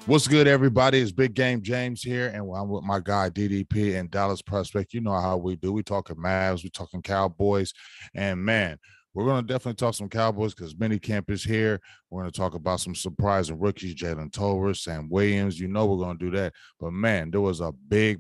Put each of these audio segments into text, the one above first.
What's good, everybody? It's Big Game James here, and I'm with my guy DDP and Dallas Prospect. You know how we do. We talking Mavs, we talking Cowboys, and man, we're going to definitely talk some Cowboys because minicamp is here. We're going to talk about some surprising rookies, Jalen Tolbert, Sam Williams. You know we're going to do that. But man, there was a big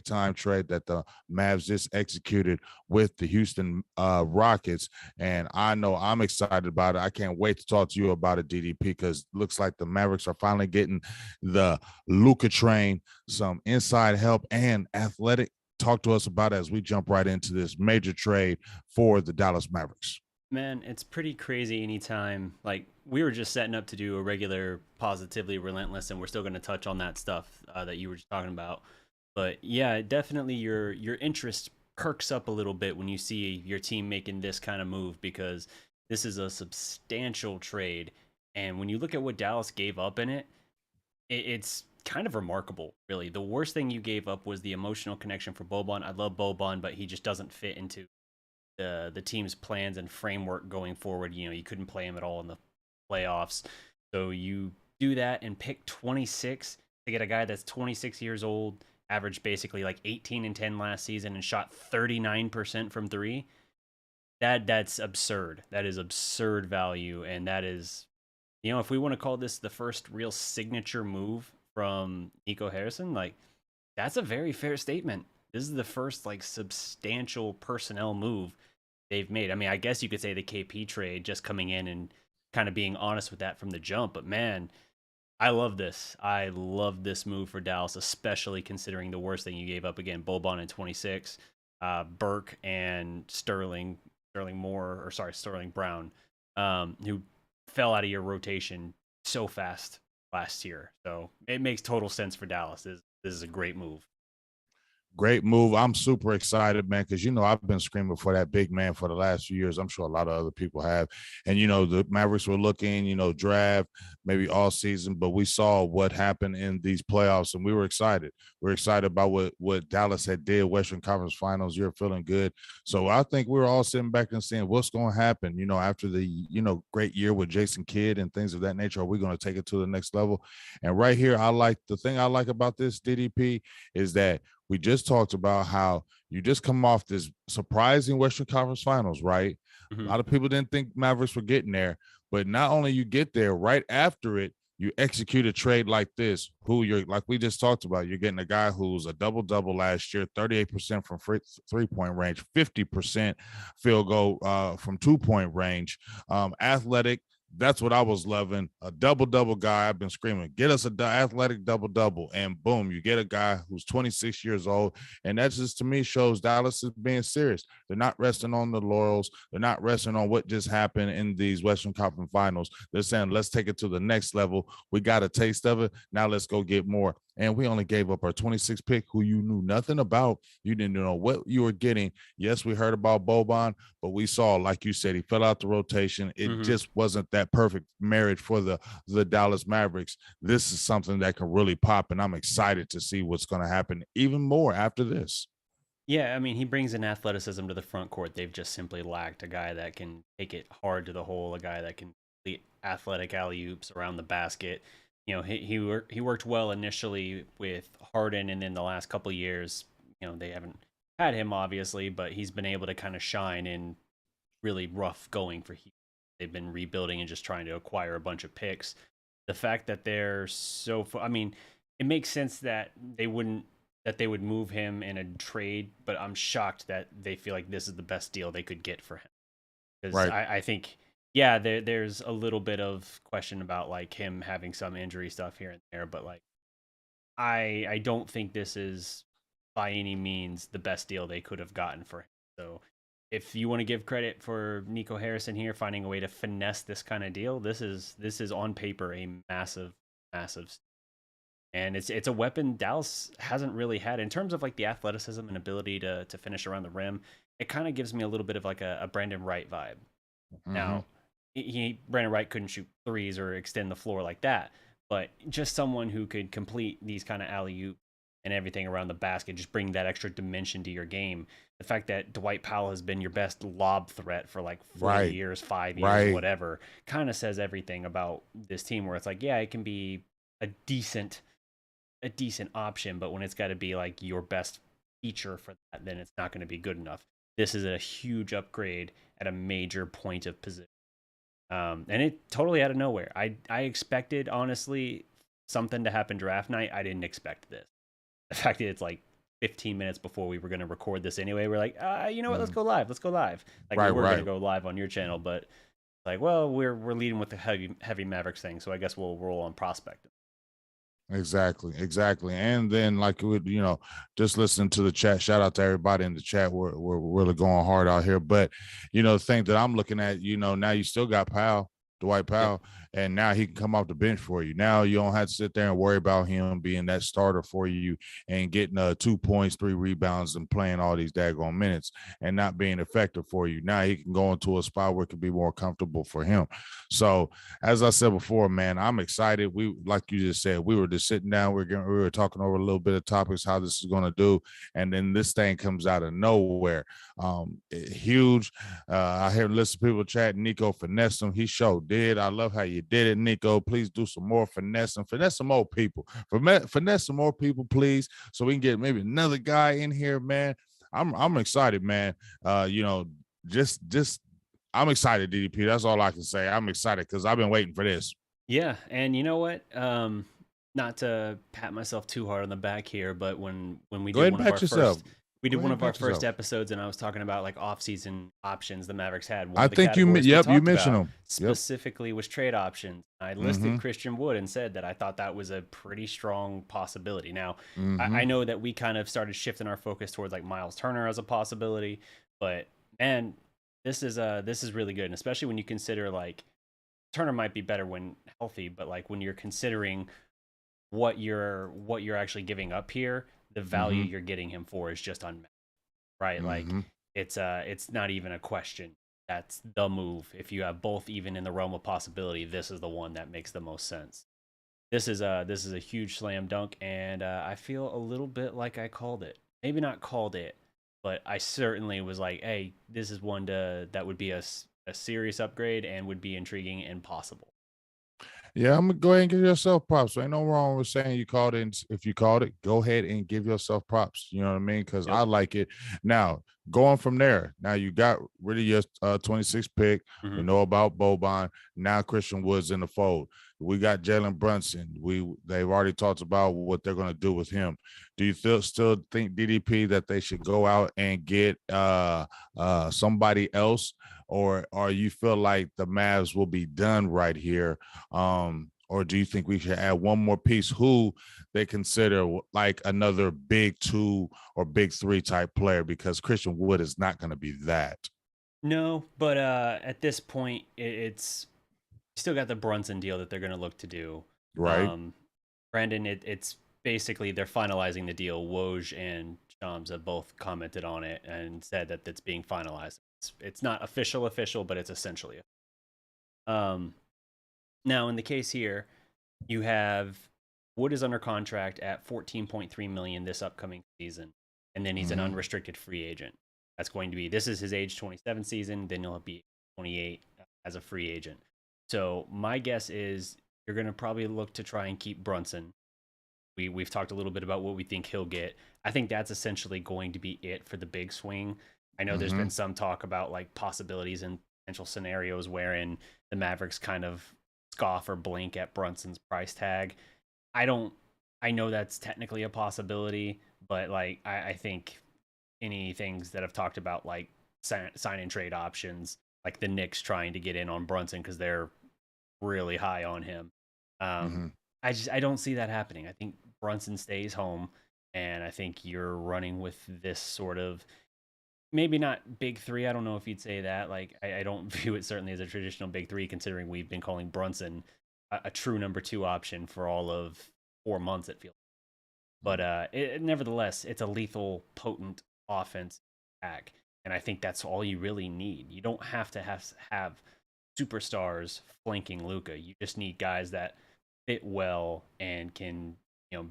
time trade that the Mavs just executed with the Houston Rockets, and I know I'm excited about it. I can't wait to talk to you about it, DDP, because it looks like the Mavericks are finally getting the Luka train, some inside help and athletic. Talk to us about it as we jump right into this major trade for the Dallas Mavericks. Man, it's pretty crazy anytime. Like, we were just setting up to do a regular Positively Relentless, and we're still going to touch on that stuff that you were just talking about. But yeah, definitely your interest perks up a little bit when you see your team making this kind of move because this is a substantial trade. And when you look at what Dallas gave up in it, it's kind of remarkable, really. The worst thing you gave up was the emotional connection for Boban. I love Boban, but he just doesn't fit into the team's plans and framework going forward. You know, you couldn't play him at all in the playoffs. So you do that and pick 26 to get a guy that's 26 years old, averaged basically like 18 and 10 last season and shot 39% from 3. That's absurd. That is absurd value, and that is, you know, if we want to call this the first real signature move from Nico Harrison, like, that's a very fair statement. This is the first like substantial personnel move they've made. I mean, I guess you could say the KP trade, just coming in and kind of being honest with that from the jump. But man, I love this. I love this move for Dallas, especially considering the worst thing you gave up again: Boban in 26, Burke and Sterling Brown, who fell out of your rotation so fast last year. So it makes total sense for Dallas. This is a great move. Great move. I'm super excited, man, because, you know, I've been screaming for that big man for the last few years. I'm sure a lot of other people have. And, you know, the Mavericks were looking, you know, draft maybe all season, but we saw what happened in these playoffs, and we were excited. We're excited about what Dallas had did, Western Conference Finals. You're feeling good. So I think we were all sitting back and saying, what's going to happen, you know, after the, you know, great year with Jason Kidd and things of that nature? Are we going to take it to the next level? And right here, the thing I like about this, DDP, is that we just talked about how you just come off this surprising Western Conference Finals, right? A Mm-hmm. lot of people didn't think Mavericks were getting there, but not only you get there, right after it, you execute a trade like this, who you're like we just talked about. You're getting a guy who's a double last year, 38% from 3-point range, 50% field goal from 2-point range, athletic. That's what I was loving. A double guy. I've been screaming, get us a athletic double, and boom, you get a guy who's 26 years old, and that just to me shows Dallas is being serious. They're not resting on the laurels. They're not resting on what just happened in these Western Conference Finals. They're saying, let's take it to the next level. We got a taste of it. Now let's go get more. And we only gave up our 26th pick, who you knew nothing about. You didn't know what you were getting. Yes, we heard about Boban, but we saw, like you said, he fell out the rotation. It Mm-hmm. just wasn't that perfect marriage for the Dallas Mavericks. This is something that can really pop, and I'm excited to see what's going to happen even more after this. Yeah, I mean, he brings in athleticism to the front court. They've just simply lacked a guy that can take it hard to the hole, a guy that can complete athletic alley oops around the basket. You know, he worked well initially with Harden, and then the last couple of years, you know, they haven't had him obviously, but he's been able to kind of shine in really rough going for Houston. They've been rebuilding and just trying to acquire a bunch of picks. The fact that they're I mean, it makes sense that they would move him in a trade, but I'm shocked that they feel like this is the best deal they could get for him. Because Right. I think, yeah, there's a little bit of question about like him having some injury stuff here and there, but like I don't think this is by any means the best deal they could have gotten for him. So if you want to give credit for Nico Harrison here finding a way to finesse this kind of deal, this is on paper a massive, and it's a weapon Dallas hasn't really had in terms of like the athleticism and ability to finish around the rim. It kind of gives me a little bit of like a Brandon Wright vibe. Mm-hmm. Now, Brandon Wright couldn't shoot threes or extend the floor like that, but just someone who could complete these kind of alley oop and everything around the basket, just bring that extra dimension to your game. The fact that Dwight Powell has been your best lob threat for like 4 Right. years, 5 years, Right. whatever, kind of says everything about this team. Where it's like, yeah, it can be a decent option, but when it's got to be like your best feature for that, then it's not going to be good enough. This is a huge upgrade at a major point of position. And it totally out of nowhere. I expected, honestly, something to happen draft night. I didn't expect this. The fact that it's like 15 minutes before we were going to record this anyway, we're like, you know what? Let's go live. Let's go live. Like we were going to go live on your channel, but like, well, we're leading with the heavy Mavericks thing, so I guess we'll roll on prospecting. Exactly. And then like just listening to the chat, shout out to everybody in the chat. We're really going hard out here. But the thing that I'm looking at, now you still got Dwight Powell, and now he can come off the bench for you. Now you don't have to sit there and worry about him being that starter for you and getting 2 points, 3 rebounds, and playing all these daggone minutes and not being effective for you. Now he can go into a spot where it can be more comfortable for him. So as I said before, man, I'm excited. We, like you just said, we were just sitting down. We were talking over a little bit of topics, how this is going to do, and then this thing comes out of nowhere. Huge. I hear listen to people chat. Nico finessed him. He showed did. I love how you did it, Nico. Please do some more finessing. Finesse some more people. Finesse some more people, please, so we can get maybe another guy in here, man. I'm excited, man. Just I'm excited, DDP. That's all I can say. I'm excited because I've been waiting for this. Yeah, and you know what? Not to pat myself too hard on the back here, but when we did one of our first, we did one of our first episodes, and I was talking about like offseason options the Mavericks had. I think you mentioned them specifically was trade options. I listed Christian Wood and said that I thought that was a pretty strong possibility. Now I know that we kind of started shifting our focus towards like Miles Turner as a possibility, but man, this is really good, and especially when you consider like Turner might be better when healthy, but like when you're considering what you're actually giving up here, the value you're getting him for is just unmatched, right? Like it's not even a question. That's the move. If you have both even in the realm of possibility, this is the one that makes the most sense. This is a huge slam dunk, and I feel a little bit like I called it. Maybe not called it, but I certainly was like, hey, this is one that would be a serious upgrade and would be intriguing and possible. Yeah, I'm gonna go ahead and give yourself props. Ain't no wrong with saying you called it. If you called it, go ahead and give yourself props. You know what I mean? Because I like it. Now, going from there, now you got rid of your 26th pick. We know about Boban. Now Christian Wood's in the fold. We got Jalen Brunson. They've already talked about what they're going to do with him. Do you still think, DDP, that they should go out and get somebody else, or you feel like the Mavs will be done right here? Or do you think we should add one more piece who they consider like another big 2 or big 3 type player? Because Christian Wood is not going to be that. No, but at this point, it's still got the Brunson deal that they're going to look to do. Right. Brandon, it's basically they're finalizing the deal. Woj and Shams have both commented on it and said that it's being finalized. It's not official, but it's essentially. Now in the case here, you have Wood is under contract at $14.3 million this upcoming season, and then he's an unrestricted free agent. That's going to be, this is his age 27 season, then he'll be 28 as a free agent. So my guess is you're going to probably look to try and keep Brunson. We've talked a little bit about what we think he'll get. I think that's essentially going to be it for the big swing. I know there's been some talk about like possibilities and potential scenarios wherein the Mavericks kind of scoff or blink at Brunson's price tag. I know that's technically a possibility, but like I think any things that I've talked about, like sign and trade options, like the Knicks trying to get in on Brunson because they're really high on him. I don't see that happening. I think Brunson stays home, and I think you're running with this sort of, maybe not big 3. I don't know if you'd say that. Like I don't view it certainly as a traditional big 3, considering we've been calling Brunson a true number 2 option for all of 4 months, it feels. But nevertheless, it's a lethal, potent offense attack, and I think that's all you really need. You don't have to have superstars flanking Luka. You just need guys that fit well and can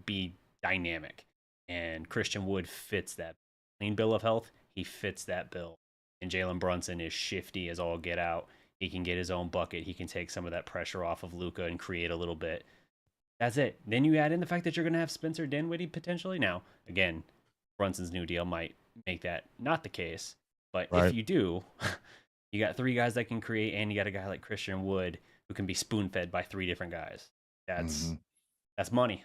be dynamic. And Christian Wood fits that clean bill of health. He fits that bill. And Jalen Brunson is shifty as all get out. He can get his own bucket. He can take some of that pressure off of Luka and create a little bit. That's it. Then you add in the fact that you're going to have Spencer Dinwiddie potentially. Now, again, Brunson's new deal might make that not the case. But if right? you do, you got three guys that can create, and you got a guy like Christian Wood who can be spoon fed by three different guys. Hmm. That's money.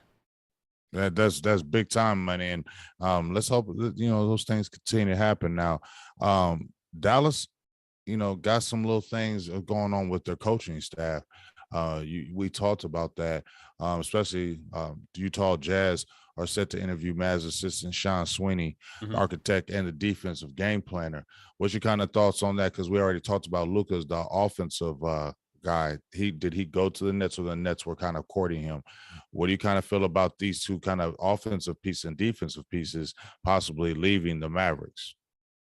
That's big time money, and let's hope that, those things continue to happen. Now, Dallas, got some little things going on with their coaching staff. We talked about that, especially Utah Jazz are set to interview Mavs assistant Sean Sweeney, the Mm-hmm. architect and the defensive game planner. What's your kind of thoughts on that? Because we already talked about Luka's the offensive guy. He go to the Nets, or the Nets were kind of courting him? What do you kind of feel about these two kind of offensive pieces and defensive pieces possibly leaving the Mavericks?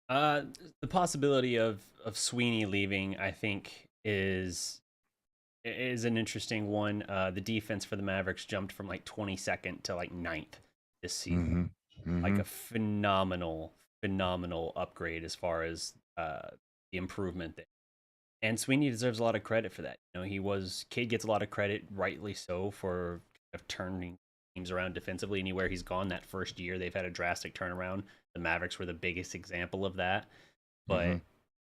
Uh, the possibility of Sweeney leaving, I think, is an interesting one. The defense for the Mavericks jumped from like 22nd to like ninth this season. Mm-hmm. Like Mm-hmm. a phenomenal upgrade as far as the improvement there. And Sweeney deserves a lot of credit for that. Kid gets a lot of credit, rightly so, for kind of turning teams around defensively. Anywhere he's gone that first year, they've had a drastic turnaround. The Mavericks were the biggest example of that. Mm-hmm. But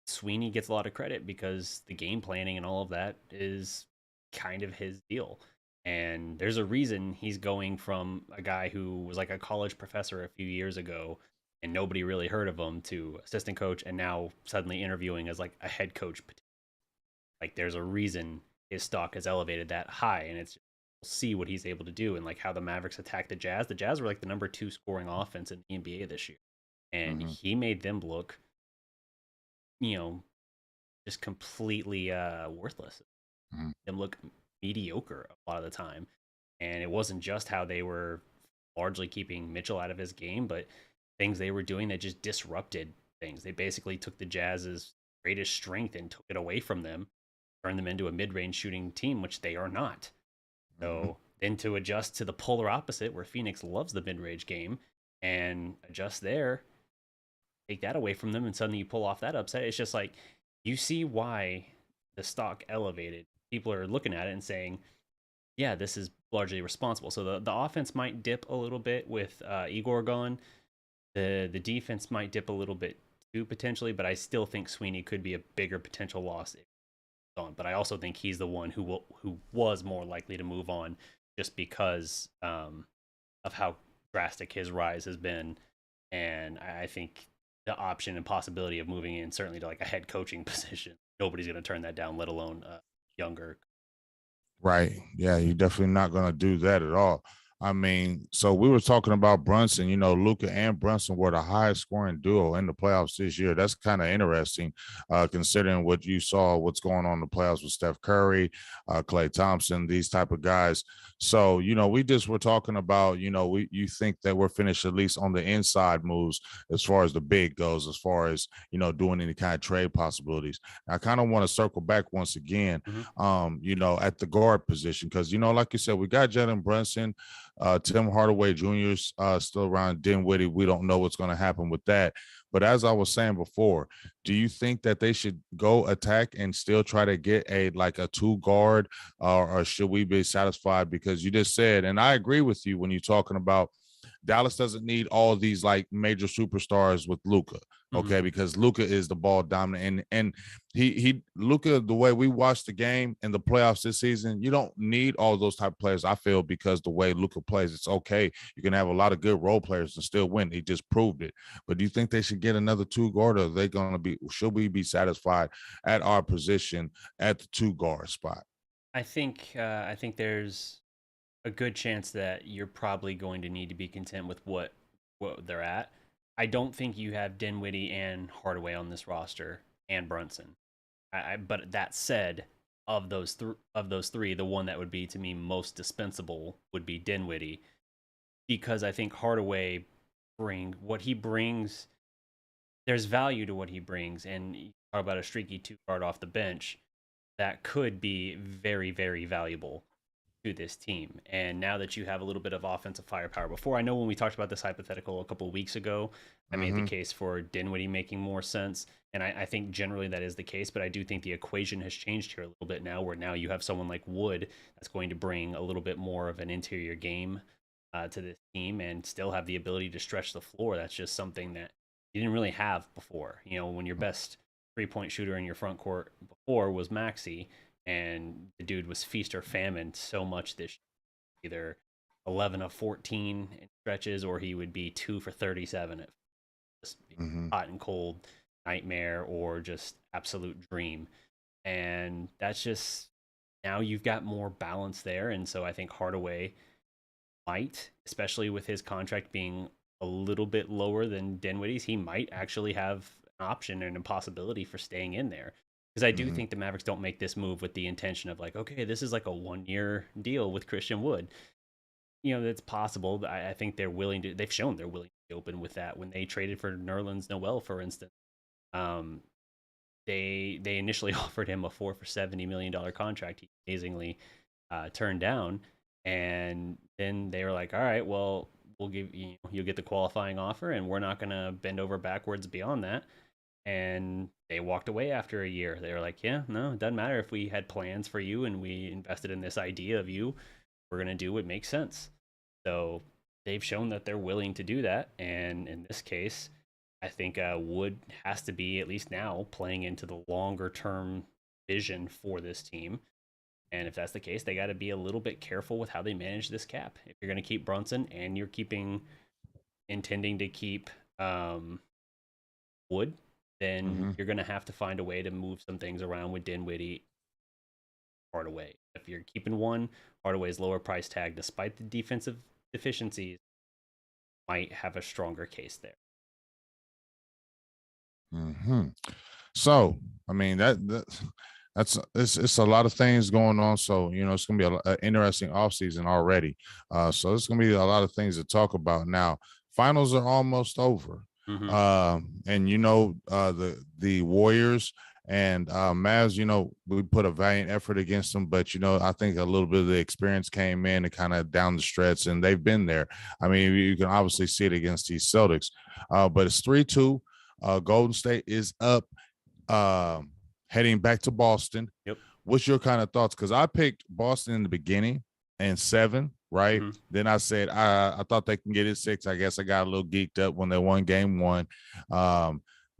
Sweeney gets a lot of credit because the game planning and all of that is kind of his deal. And there's a reason he's going from a guy who was like a college professor a few years ago and nobody really heard of him to assistant coach and now suddenly interviewing as like a head coach. Like there's a reason his stock is elevated that high, and it's we'll see what he's able to do and like how the Mavericks attack the Jazz. The Jazz were like the number 2 scoring offense in the NBA this year, and Mm-hmm. he made them look, you know, just completely worthless. Mm-hmm. Them look mediocre a lot of the time, and it wasn't just how they were largely keeping Mitchell out of his game, but things they were doing that just disrupted things. They basically took the Jazz's greatest strength and took it away from them, turned them into a mid-range shooting team, which they are not. Mm-hmm. So then to adjust to the polar opposite, where Phoenix loves the mid-range game, and adjust there, take that away from them, and suddenly you pull off that upset. It's just like you see why the stock elevated. People are looking at it and saying, "Yeah, this is largely responsible." So the offense might dip a little bit with Igor gone. The defense might dip a little bit too potentially, but I still think Sweeney could be a bigger potential loss if he's on. But I also think he's the one who was more likely to move on just because of how drastic his rise has been, and I think the option and possibility of moving in certainly to like a head coaching position, nobody's going to turn that down, let alone younger. Right. Yeah, you're definitely not going to do that at all. I mean, so we were talking about Brunson. Luka and Brunson were the highest scoring duo in the playoffs this year. That's kind of interesting, considering what you saw, what's going on in the playoffs with Steph Curry, Klay Thompson, these type of guys. So, we just were talking about, you think that we're finished at least on the inside moves as far as the big goes, as far as, doing any kind of trade possibilities. I kind of want to circle back once again, Mm-hmm. at the guard position. Because, like you said, we got Jalen Brunson, Tim Hardaway Jr. is still around. Dinwiddie, we don't know what's going to happen with that. But as I was saying before, do you think that they should go attack and still try to get a two guard, or should we be satisfied? Because you just said, and I agree with you when you're talking about Dallas doesn't need all these like major superstars with Luka. Mm-hmm. Okay, because Luka is the ball dominant, and he Luka, the way we watched the game in the playoffs this season, you don't need all those type of players. I feel, because the way Luka plays, it's okay. You can have a lot of good role players and still win. He just proved it. But do you think they should get another two guard, or are they going to be? Should we be satisfied at our position at the two guard spot? I think there's a good chance that you're probably going to need to be content with what they're at. I don't think you have Dinwiddie and Hardaway on this roster and Brunson. But that said, of those three, the one that would be to me most dispensable would be Dinwiddie, because I think Hardaway bring what he brings. There's value to what he brings, and you talk about a streaky two guard off the bench that could be very valuable. to this team. And now that you have a little bit of offensive firepower, before, I know when we talked about this hypothetical a couple of weeks ago, I made the case for Dinwiddie making more sense. And I think generally that is the case, but I do think the equation has changed here a little bit now, where now you have someone like Wood that's going to bring a little bit more of an interior game to this team and still have the ability to stretch the floor. That's just something that you didn't really have before. When your best 3-point shooter in your front court before was Maxey, and the dude was feast or famine so much this year. Either 11 of 14 in stretches, or he would be 2 for 37 at just hot and cold nightmare, or just absolute dream. And that's just, now you've got more balance there. And so I think Hardaway might, especially with his contract being a little bit lower than Dinwiddie's, he might actually have an option and a possibility for staying in there. Because I do think the Mavericks don't make this move with the intention of like, okay, this is like a 1-year deal with Christian Wood. That's possible. I think they're willing to, they've shown they're willing to be open with that. When they traded for Nerlens Noel, for instance, they initially offered him a 4 for $70 million contract. He amazingly turned down. And then they were like, all right, well, we'll give you, you'll get the qualifying offer, and we're not going to bend over backwards beyond that. And they walked away after a year. They were like, yeah, no, it doesn't matter if we had plans for you and we invested in this idea of you. We're going to do what makes sense. So they've shown that they're willing to do that. And in this case, I think Wood has to be, at least now, playing into the longer term vision for this team. And if that's the case, they got to be a little bit careful with how they manage this cap. If you're going to keep Brunson and you're intending to keep Wood, then you're going to have to find a way to move some things around with Dinwiddie, Hardaway. If you're keeping one, Hardaway's lower price tag, despite the defensive deficiencies, might have a stronger case there. So, I mean, it's a lot of things going on. So, it's going to be an interesting offseason already. So it's going to be a lot of things to talk about. Now, finals are almost over. And the Warriors and Mavs, we put a valiant effort against them, but I think a little bit of the experience came in and kind of down the stretch, and they've been there. I mean, you can obviously see it against these Celtics, but it's 3-2. Golden State is up, heading back to Boston. Yep. What's your kind of thoughts? Because I picked Boston in the beginning and 7. Right. Then I said, I thought they can get it 6. I guess I got a little geeked up when they won game 1.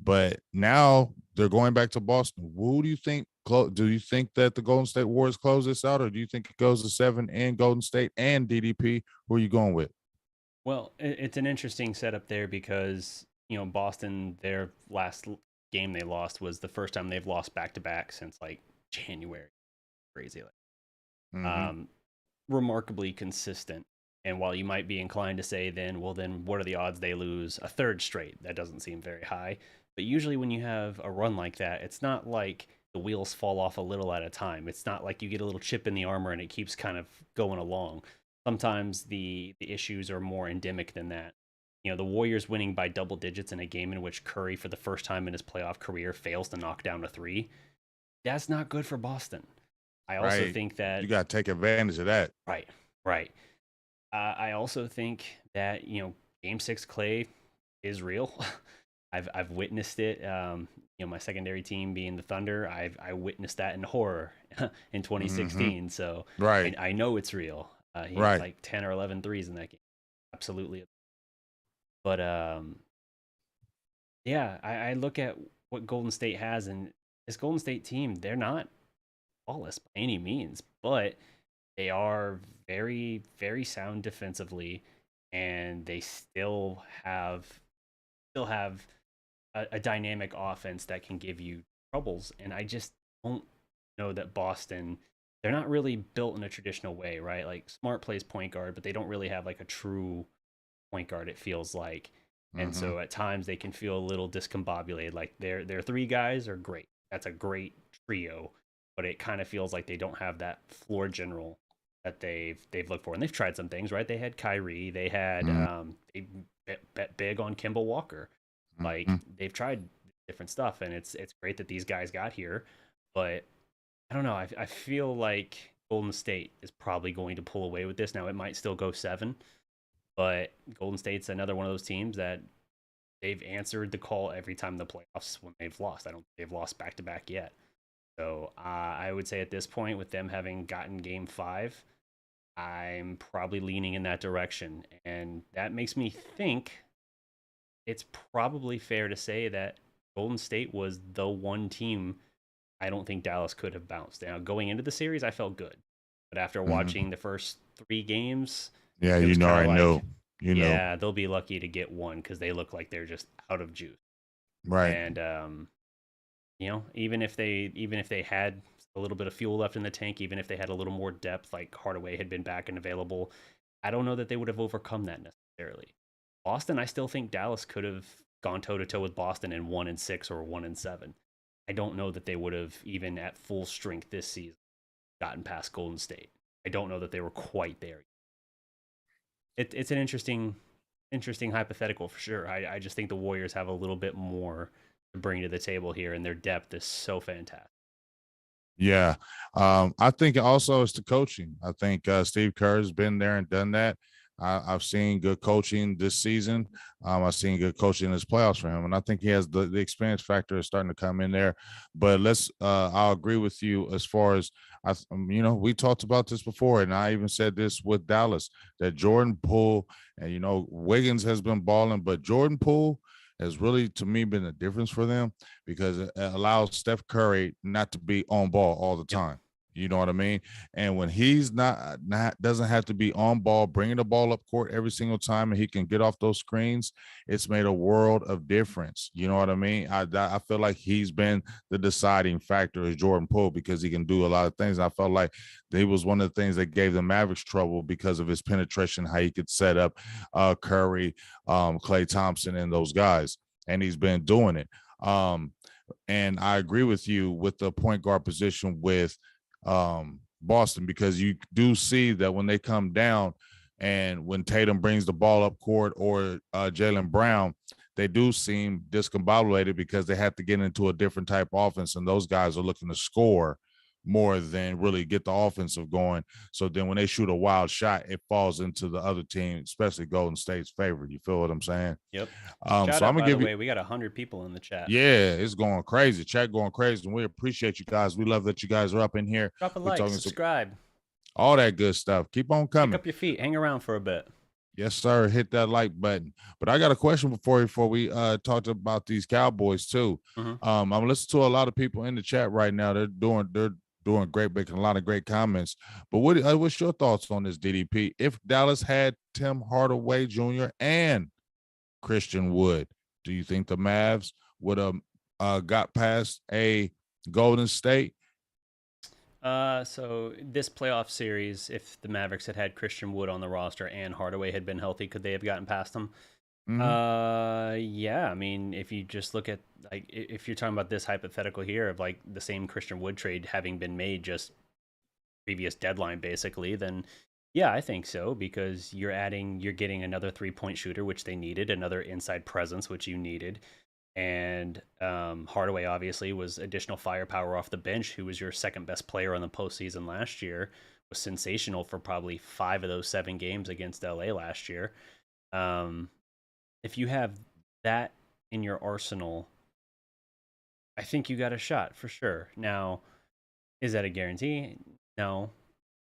But now they're going back to Boston. Who do you think? Do you think that the Golden State Warriors close this out, or do you think it goes to 7 and Golden State and DDP? Who are you going with? Well, it's an interesting setup there because, Boston, their last game they lost was the first time they've lost back-to-back since like January. Crazy. Remarkably consistent. And while you might be inclined to say then what are the odds they lose a third straight? That doesn't seem very high. But usually when you have a run like that, it's not like the wheels fall off a little at a time. It's not like you get a little chip in the armor and it keeps kind of going along. Sometimes the issues are more endemic than that. The Warriors winning by double digits in a game in which Curry, for the first time in his playoff career, fails to knock down a 3. That's not good for Boston. I also think that you got to take advantage of that. Right. I also think that, Game 6 Clay is real. I've witnessed it. My secondary team being the Thunder, I witnessed that in horror in 2016. So I know it's real. He had like 10 or 11 threes in that game. Absolutely. But I look at what Golden State has, and this Golden State team, they're not flawless by any means, but they are very, very sound defensively, and they still have a dynamic offense that can give you troubles. And I just don't know that Boston, they're not really built in a traditional way, right? Like Smart plays point guard, but they don't really have like a true point guard, it feels like. And so at times they can feel a little discombobulated. Like their 3 guys are great. That's a great trio, but it kind of feels like they don't have that floor general that they've looked for. And they've tried some things, right? They had Kyrie, they had they bet big on Kemba Walker. Like they've tried different stuff, and it's great that these guys got here. But I don't know. I feel like Golden State is probably going to pull away with this. Now, it might still go 7, but Golden State's another one of those teams that they've answered the call every time the playoffs when they've lost. I don't think they've lost back-to-back yet. So I would say at this point, with them having gotten Game 5, I'm probably leaning in that direction. And that makes me think it's probably fair to say that Golden State was the one team I don't think Dallas could have bounced. Now, going into the series, I felt good. But after watching the first 3 games, Yeah, it was I like, know. Yeah, they'll be lucky to get one because they look like they're just out of juice. Right. And even if they had a little bit of fuel left in the tank, even if they had a little more depth, like Hardaway had been back and available, I don't know that they would have overcome that necessarily. Boston, I still think Dallas could have gone toe to toe with Boston in 1-6 or 1-7. I don't know that they would have, even at full strength this season, gotten past Golden State. I don't know that they were quite there. It's an interesting hypothetical for sure. I just think the Warriors have a little bit more to bring to the table here, and their depth is so fantastic. Yeah. I think also it's the coaching. I think Steve Kerr's been there and done that. I've seen good coaching this season. I've seen good coaching in his playoffs for him, and I think he has the experience factor is starting to come in there. But I'll agree with you as far as we talked about this before, and I even said this with Dallas that Jordan Poole and Wiggins has been balling, but Jordan Poole has really, to me, been the difference for them because it allows Steph Curry not to be on ball all the time. You know what I mean? And when he's not doesn't have to be on ball, bringing the ball up court every single time, and he can get off those screens, it's made a world of difference. You know what I mean? I feel like he's been the deciding factor as Jordan Poole because he can do a lot of things. I felt like he was one of the things that gave the Mavericks trouble because of his penetration, how he could set up Curry, Klay Thompson, and those guys. And he's been doing it. And I agree with you with the point guard position with Boston, because you do see that when they come down and when Tatum brings the ball up court or Jaylen Brown, they do seem discombobulated because they have to get into a different type of offense, and those guys are looking to score more than really get the offensive going. So then when they shoot a wild shot, it falls into the other team, especially Golden State's favor. You feel what I'm saying? Yep. So I'm gonna give you. We got 100 people in the chat. Yeah, it's going crazy. Chat going crazy, and we appreciate you guys. We love that you guys are up in here. Drop a like, subscribe, all that good stuff. Keep on coming. Pick up your feet, hang around for a bit. Yes, sir. Hit that like button. But I got a question before we talked about these Cowboys too. I'm listening to a lot of people in the chat right now. They're doing great, making a lot of great comments. But what's your thoughts on this, DDP? If Dallas had Tim Hardaway Jr. and Christian Wood, do you think the Mavs would have got past a Golden State? So this playoff series, if the Mavericks had Christian Wood on the roster and Hardaway had been healthy, could they have gotten past them? Yeah. I mean, if you just look at, like, if you're talking about this hypothetical here of like the same Christian Wood trade having been made just previous deadline, basically, then yeah, I think so, because you're getting another 3-point shooter, which they needed, another inside presence, which you needed. And Hardaway obviously was additional firepower off the bench, who was your second best player on the postseason last year, was sensational for probably 5 of those 7 games against LA last year. If you have that in your arsenal, I think you got a shot for sure. Now, is that a guarantee? No,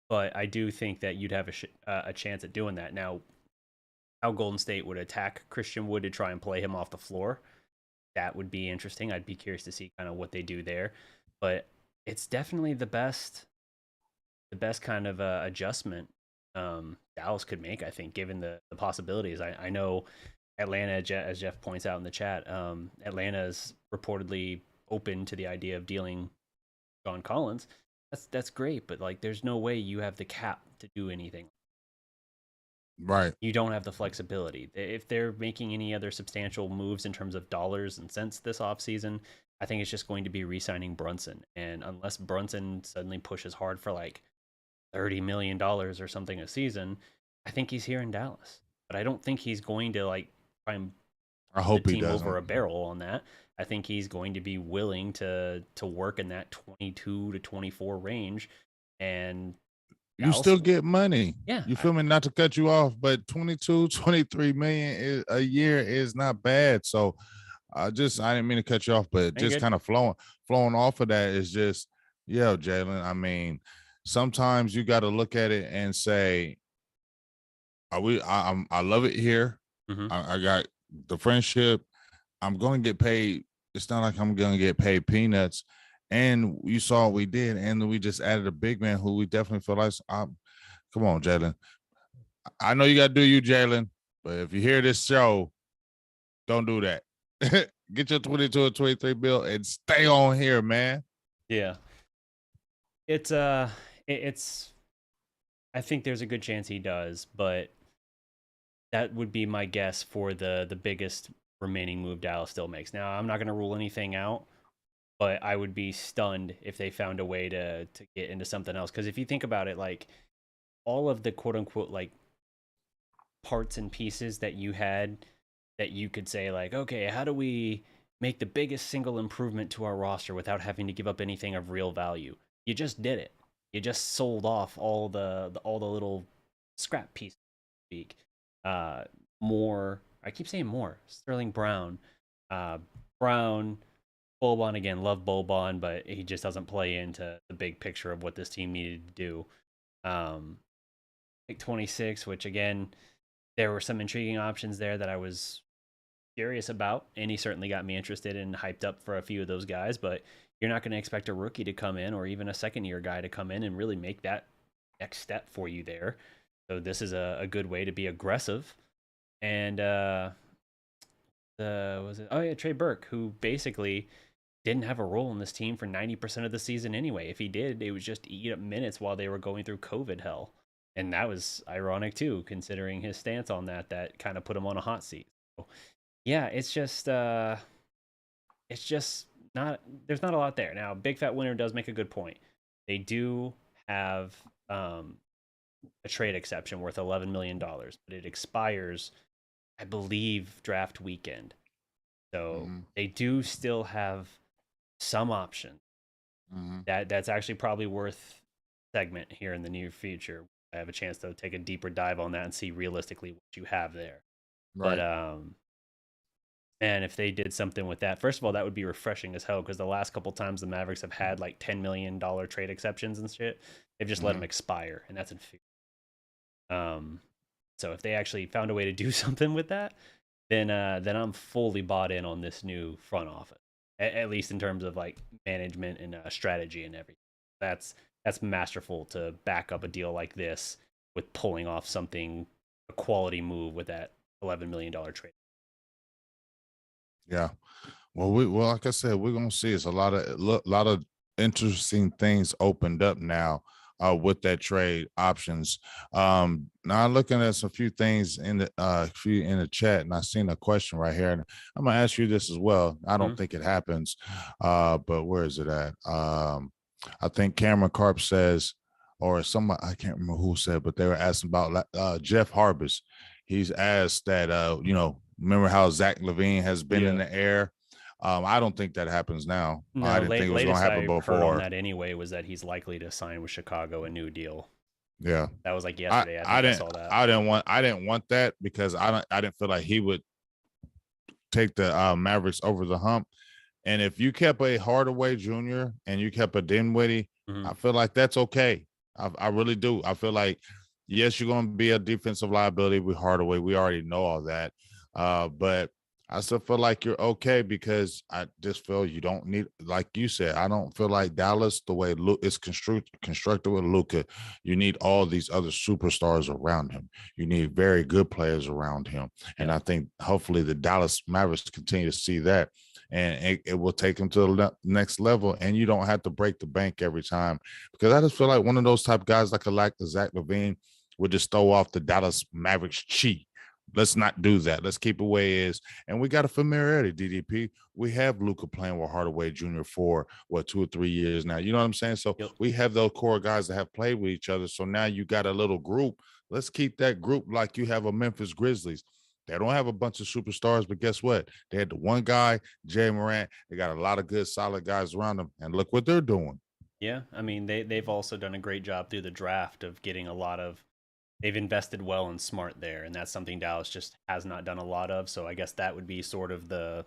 but I do think that you'd have a chance at doing that. Now, how Golden State would attack Christian Wood to try and play him off the floor, that would be interesting. I'd be curious to see kind of what they do there, but it's definitely the best kind of adjustment Dallas could make, I think, given the possibilities. I know Atlanta, as Jeff points out in the chat, Atlanta is reportedly open to the idea of dealing John Collins. That's great, but like, there's no way you have the cap to do anything. Right. You don't have the flexibility. If they're making any other substantial moves in terms of dollars and cents this offseason, I think it's just going to be re-signing Brunson. And unless Brunson suddenly pushes hard for like $30 million or something a season, I think he's here in Dallas. But I don't think he's going to like try and I hope the he team doesn't. over a barrel on that. I think he's going to be willing to work in that 22 to 24 range and you still get money. Yeah. You feel me? Not to cut you off, but 22, 23 million a year is not bad. So I didn't mean to cut you off, but just kind of flowing off of that is just, yeah, Jalen. I mean, sometimes you got to look at it and say, I love it here. Mm-hmm. I got the friendship. I'm going to get paid. It's not like I'm going to get paid peanuts. And you saw what we did. And then we just added a big man who we definitely feel like, come on, Jalen. I know you got to do you, Jalen. But if you hear this show, don't do that. Get your 22 or 23 bill and stay on here, man. Yeah. It's I think there's a good chance he does, but that would be my guess for the biggest remaining move Dallas still makes. Now, I'm not going to rule anything out, but I would be stunned if they found a way to get into something else. Because if you think about it, like all of the quote unquote like parts and pieces that you had that you could say like, okay, how do we make the biggest single improvement to our roster without having to give up anything of real value? You just did it. You just sold off all the little scrap pieces. Speak. More. I keep saying more. Sterling Brown, Boban again. Love Boban, but he just doesn't play into the big picture of what this team needed to do. Like 26, which again, there were some intriguing options there that I was curious about, and he certainly got me interested and hyped up for a few of those guys. But you're not going to expect a rookie to come in or even a second-year guy to come in and really make that next step for you there. So this is a good way to be aggressive. And Trey Burke, who basically didn't have a role in this team for 90% of the season anyway. If he did, it was just eat up minutes while they were going through COVID hell. And that was ironic too, considering his stance on that kind of put him on a hot seat. So, yeah, it's just not, there's not a lot there. Now, Big Fat Winner does make a good point. They do have a trade exception worth $11 million, but it expires, I believe, draft weekend. So they do still have some options. That's actually probably worth segment here in the near future. I have a chance to take a deeper dive on that and see realistically what you have there. Right. But and if they did something with that, first of all, that would be refreshing as hell, because the last couple times the Mavericks have had like $10 million trade exceptions and shit, they've just let them expire, and that's infuriating. So if they actually found a way to do something with that, then I'm fully bought in on this new front office, at least in terms of like management and strategy and everything. That's masterful to back up a deal like this with pulling off something, a quality move with that $11 million trade. Yeah. Well, like I said, we're gonna see. It's a lot of interesting things opened up now with that trade options. Now I'm looking at some few things in the chat, and I seen a question right here, and I'm gonna ask you this as well. I don't think it happens, but where is it at? I think Cameron Carp says, or somebody, I can't remember who said, but they were asking about Jeff Harbis. He's asked that, remember how Zach LaVine has been in the air? I don't think that happens now. No, I didn't think it was going to happen before. Heard on that anyway was that he's likely to sign with Chicago a new deal. Yeah, that was like yesterday. I saw that. I didn't want that because I didn't feel like he would take the Mavericks over the hump. And if you kept a Hardaway Jr. and you kept a Dinwiddie, I feel like that's okay. I really do. I feel like, yes, you're going to be a defensive liability with Hardaway. We already know all that. But I still feel like you're okay, because I just feel you don't need, like you said, I don't feel like Dallas, the way it's constructed with Luka, you need all these other superstars around him. You need very good players around him. And I think hopefully the Dallas Mavericks continue to see that, and it will take them to the next level. And you don't have to break the bank every time, because I just feel like one of those type of guys like Zach LaVine would just throw off the Dallas Mavericks cheat. Let's not do that. Let's keep it where it is. And we got a familiarity, DDP. We have Luka playing with Hardaway Jr. for, 2 or 3 years now. You know what I'm saying? So we have those core guys that have played with each other. So now you got a little group. Let's keep that group like you have a Memphis Grizzlies. They don't have a bunch of superstars, but guess what? They had the one guy, Jay Morant. They got a lot of good, solid guys around them. And look what they're doing. Yeah, I mean they've also done a great job through the draft of getting a lot of. They've invested well and smart there, and that's something Dallas just has not done a lot of. So I guess that would be sort of the.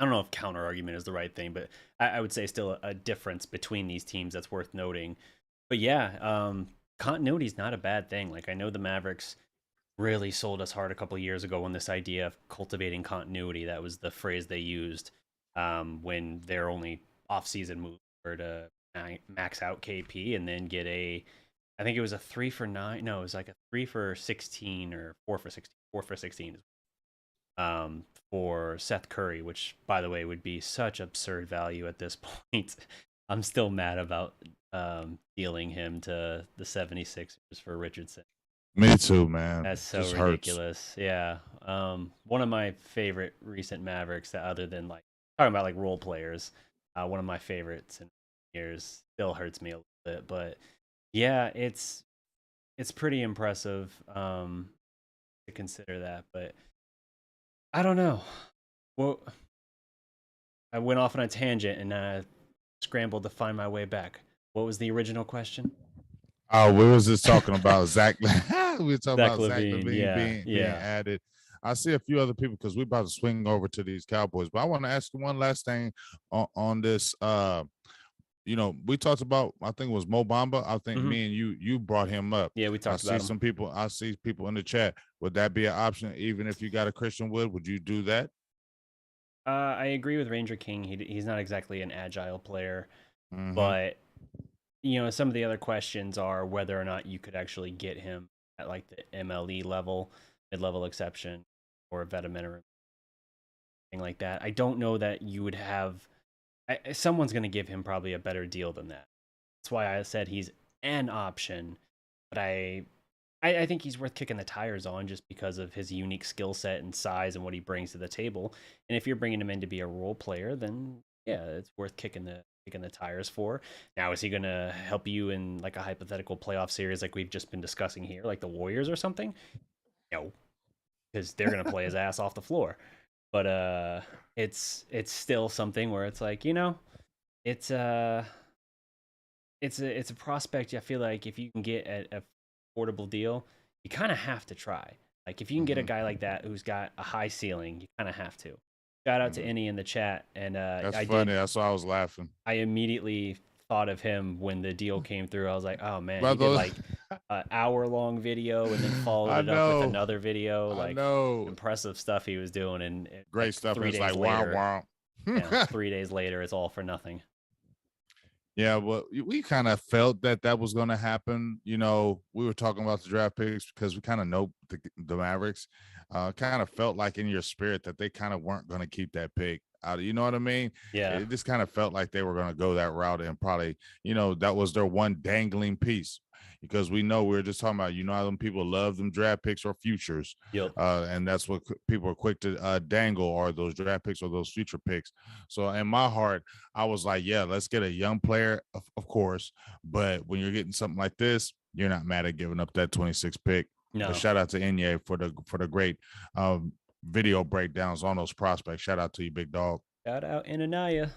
I don't know if counter argument is the right thing, but I would say still a difference between these teams that's worth noting. But yeah, continuity is not a bad thing. Like I know the Mavericks really sold us hard a couple years ago on this idea of cultivating continuity. That was the phrase they used when their only offseason move were to max out KP and then get I think it was a 3 for 9. No, it was like a 3 for 16 or 4 for 16. 4 for 16 um, for Seth Curry, which, by the way, would be such absurd value at this point. I'm still mad about dealing him to the 76ers for Richardson. Me too, man. That's so Just hurts. ridiculous. Yeah. One of my favorite recent Mavericks, that other than like talking about like role players, one of my favorites in years, still hurts me a little bit. But yeah, it's pretty impressive to consider that. But I don't know. Well, I went off on a tangent and scrambled to find my way back. What was the original question? Oh, we was just talking about Zach. We were talking Zach about Zach Levine. Levine Yeah. being Yeah. added. I see a few other people because we're about to swing over to these Cowboys. But I want to ask you one last thing on this. We talked about, I think it was Mo Bamba. I think Mhm. me and you brought him up. Yeah, we talked about him. I see people in the chat. Would that be an option? Even if you got a Christian Wood, would you do that? I agree with Ranger King. He's not exactly an agile player, Mm-hmm. but some of the other questions are whether or not you could actually get him at like the MLE level, mid-level exception, or a vet minimum, thing like that. I don't know that you would have. Someone's going to give him probably a better deal than that. That's why I said he's an option, but I think he's worth kicking the tires on just because of his unique skill set and size and what he brings to the table. And if you're bringing him in to be a role player, then yeah, it's worth kicking the tires for. Now, is he going to help you in like a hypothetical playoff series like we've just been discussing here, like the Warriors or something? No, because they're going to play his ass off the floor. But it's still something where it's like it's it's a prospect. I feel like if you can get a affordable deal, you kind of have to try. Like if you can get a Mm-hmm. guy like that who's got a high ceiling, you kind of have to. Shout out to Mm-hmm. Innie in the chat, and That's funny. That's why I was laughing. I immediately thought of him when the deal came through. I was like, oh man, he did Brother, like an hour-long video and then followed I it up with know. another video. I Like know. impressive stuff he was doing, and Great like stuff. And three it's like, days wow, later, wow. yeah, 3 days later, it's all for nothing. Yeah, well, we kind of felt that was going to happen. We were talking about the draft picks because we kind of know the Mavericks. Kind of felt like in your spirit that they kind of weren't going to keep that pick out. You know what I mean? Yeah. It just kind of felt like they were going to go that route and probably, that was their one dangling piece. Because we know we were just talking about, how them people love them draft picks or futures, Yep. and that's what people are quick to dangle, or those draft picks or those future picks. So in my heart, I was like, yeah, let's get a young player, of course. But when you're getting something like this, you're not mad at giving up that 26 pick. No. Shout out to Inye for the great video breakdowns on those prospects. Shout out to you, big dog. Shout out Ananiah.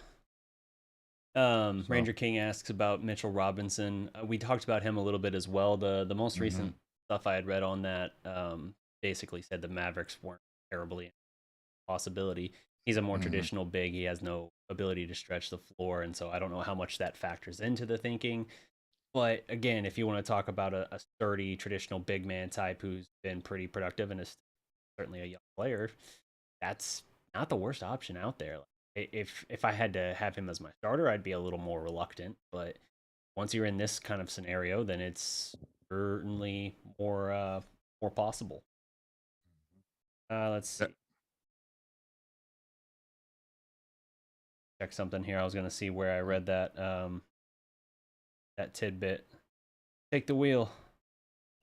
So, Ranger King asks about Mitchell Robinson. We talked about him a little bit as well. The most recent stuff I had read on that basically said the Mavericks weren't terribly a possibility. He's a more traditional big. He has no ability to stretch the floor, and so I don't know how much that factors into the thinking. But again, if you want to talk about a sturdy traditional big man type who's been pretty productive and is certainly a young player, that's not the worst option out there. If I had to have him as my starter, I'd be a little more reluctant. But once you're in this kind of scenario, then it's certainly more possible. Let's see. Check something here. I was gonna see where I read that that tidbit. Take the wheel.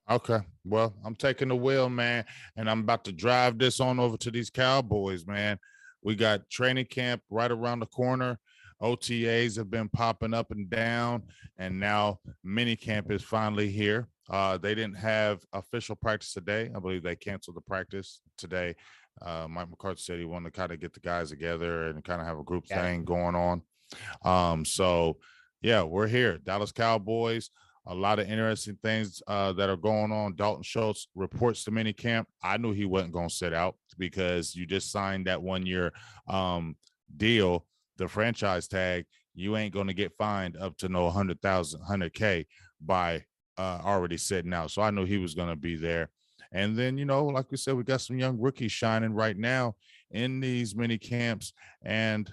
Okay. Well, I'm taking the wheel, man, and I'm about to drive this on over to these Cowboys, man. We got training camp right around the corner. OTAs have been popping up and down, and now mini camp is finally here. They didn't have official practice today. I believe they canceled the practice today. Mike McCarthy said he wanted to kind of get the guys together and kind of have a group thing going on. So yeah, we're here. Dallas Cowboys. A lot of interesting things that are going on. Dalton Schultz reports to minicamp. I knew he wasn't going to sit out because you just signed that 1 year deal, the franchise tag. You ain't going to get fined up to no 100,000, 100K by already sitting out. So I knew he was going to be there. And then, like we said, we got some young rookies shining right now in these mini camps. And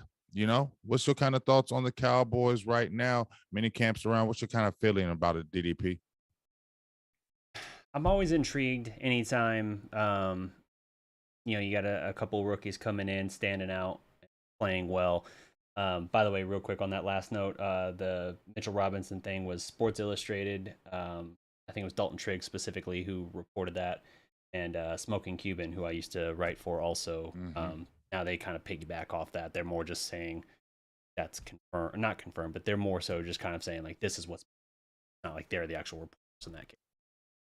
what's your kind of thoughts on the Cowboys right now? Mini camps around. What's your kind of feeling about it, DDP? I'm always intrigued anytime you got a couple rookies coming in, standing out, playing well. By the way, real quick on that last note, the Mitchell Robinson thing was Sports Illustrated. I think it was Dalton Trigg specifically who reported that, and Smoking Cuban, who I used to write for, also. Now they kind of piggyback off that. They're more just saying that's confirmed, not confirmed, but they're more so just kind of saying like this is what's not like they're the actual reporters in that case.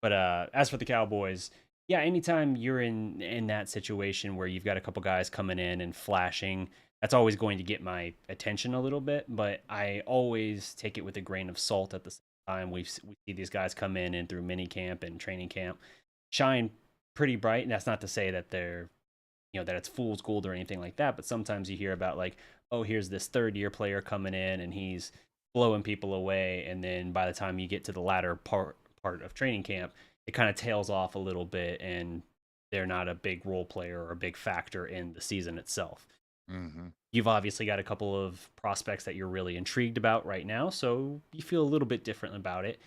But as for the Cowboys, yeah, anytime you're in that situation where you've got a couple guys coming in and flashing, that's always going to get my attention a little bit. But I always take it with a grain of salt at the same time. We see these guys come in and through mini camp and training camp shine pretty bright. And that's not to say that they're that it's fool's gold or anything like that. But sometimes you hear about like, oh, here's this third-year player coming in and he's blowing people away, and then by the time you get to the latter part of training camp, it kind of tails off a little bit, and they're not a big role player or a big factor in the season itself. You've obviously got a couple of prospects that you're really intrigued about right now, so you feel a little bit different about it.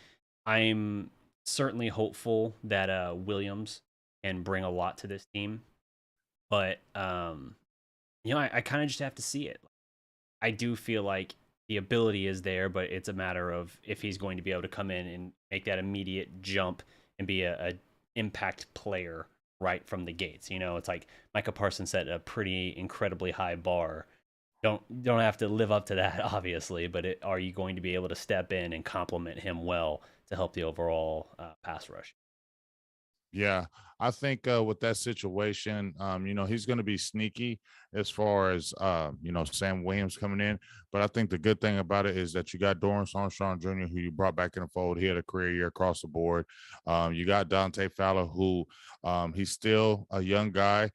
I'm certainly hopeful that Williams can bring a lot to this team, but I kind of just have to see it. I do feel like the ability is there, but it's a matter of if he's going to be able to come in and make that immediate jump and be a impact player right from the gates. It's like Micah Parsons set a pretty incredibly high bar. Don't have to live up to that, obviously, but are you going to be able to step in and complement him well to help the overall pass rush? Yeah, I think with that situation, he's going to be sneaky as far as Sam Williams coming in. But I think the good thing about it is that you got Dorrance Armstrong Jr., who you brought back in the fold. He had a career year across the board. You got Dante Fowler, who he's still a young guy.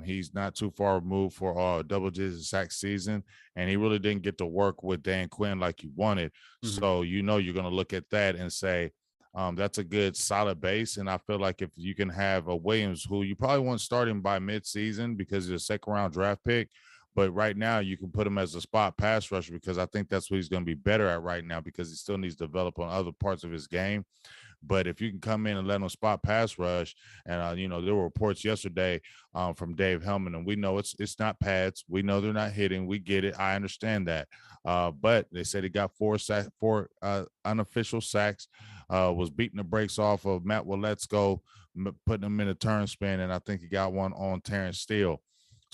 He's not too far removed for a double-digit sack season, and he really didn't get to work with Dan Quinn like he wanted. So you're going to look at that and say, that's a good solid base. And I feel like if you can have a Williams, who you probably won't start him by midseason because he's a second round draft pick, but right now you can put him as a spot pass rusher because I think that's what he's going to be better at right now because he still needs to develop on other parts of his game. But if you can come in and let him spot pass rush, and there were reports yesterday from Dave Hellman, and we know it's not pads. We know they're not hitting. We get it. I understand that. But they said he got four unofficial sacks. Was beating the brakes off of Matt Waletzko, putting him in a turn spin, and I think he got one on Terrence Steele.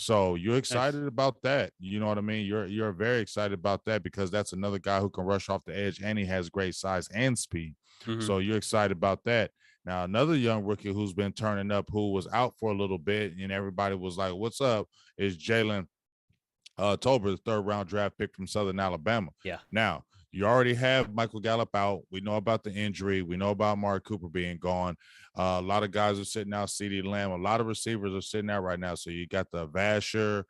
So you're excited about that. You know what I mean? You're very excited about that because that's another guy who can rush off the edge and he has great size and speed. So you're excited about that. Now, another young rookie who's been turning up, who was out for a little bit, and everybody was like, what's up, is Jalen Tolbert, the third-round draft pick from Southern Alabama. Yeah. Now, you already have Michael Gallup out. We know about the injury. We know about Amari Cooper being gone. A lot of guys are sitting out. CeeDee Lamb. A lot of receivers are sitting out right now. So you got the Vasher,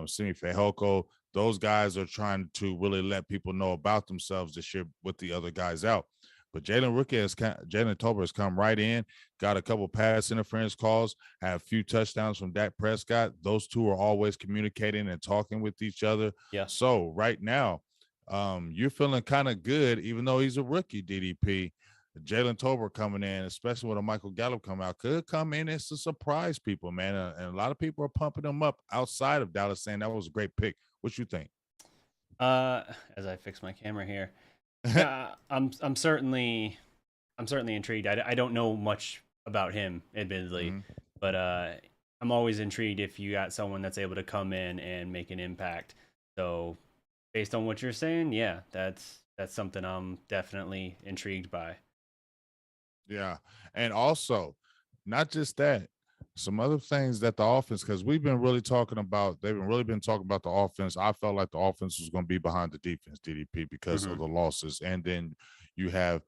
Simi Fehoko. Those guys are trying to really let people know about themselves this year with the other guys out. But Jalen Tolbert has come right in, got a couple pass interference calls, had a few touchdowns from Dak Prescott. Those two are always communicating and talking with each other. Yeah. So right now, you're feeling kind of good, even though he's a rookie, DDP. Jalen Tolbert coming in, especially with a Michael Gallup come out, could come in as to surprise people, man. And a lot of people are pumping him up outside of Dallas, saying that was a great pick. What you think? As I fix my camera here. Yeah, I'm certainly intrigued. I don't know much about him, admittedly, but I'm always intrigued if you got someone that's able to come in and make an impact. So, based on what you're saying, yeah, that's something I'm definitely intrigued by. Yeah, and also, not just that, some other things that the offense, because we've been really talking about, been talking about the offense. I felt like the offense was going to be behind the defense, DDP, because of Hmm. the losses. And then you have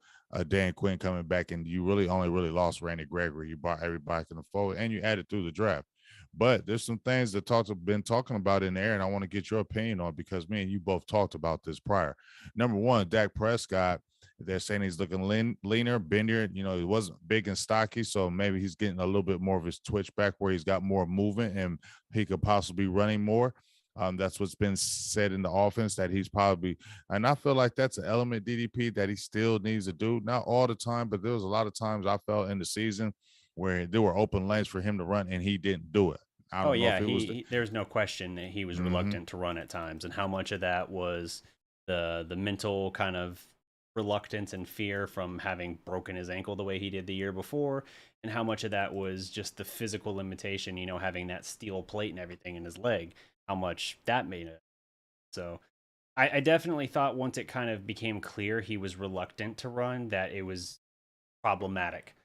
Dan Quinn coming back, and you really only really lost Randy Gregory. You brought everybody in the fold, and you added through the draft. But there's some things that been talking about in there, and I want to get your opinion on, because me and you both talked about this prior. Number one, Dak Prescott. They're saying he's looking leaner, bendier. You know, he wasn't big and stocky, so maybe he's getting a little bit more of his twitch back, where he's got more movement and he could possibly be running more. That's what's been said in the offense, that he's probably, and I feel like that's an element, DDP, that he still needs to do. Not all the time, but there was a lot of times I felt in the season where there were open lanes for him to run and he didn't do it. I Oh don't know yeah, if it was the, there's no question that he was mm-hmm, reluctant to run at times, and how much of that was the mental kind of reluctance and fear from having broken his ankle the way he did the year before, and how much of that was just the physical limitation, having that steel plate and everything in his leg, how much that made it. So I definitely thought once it kind of became clear he was reluctant to run, that it was problematic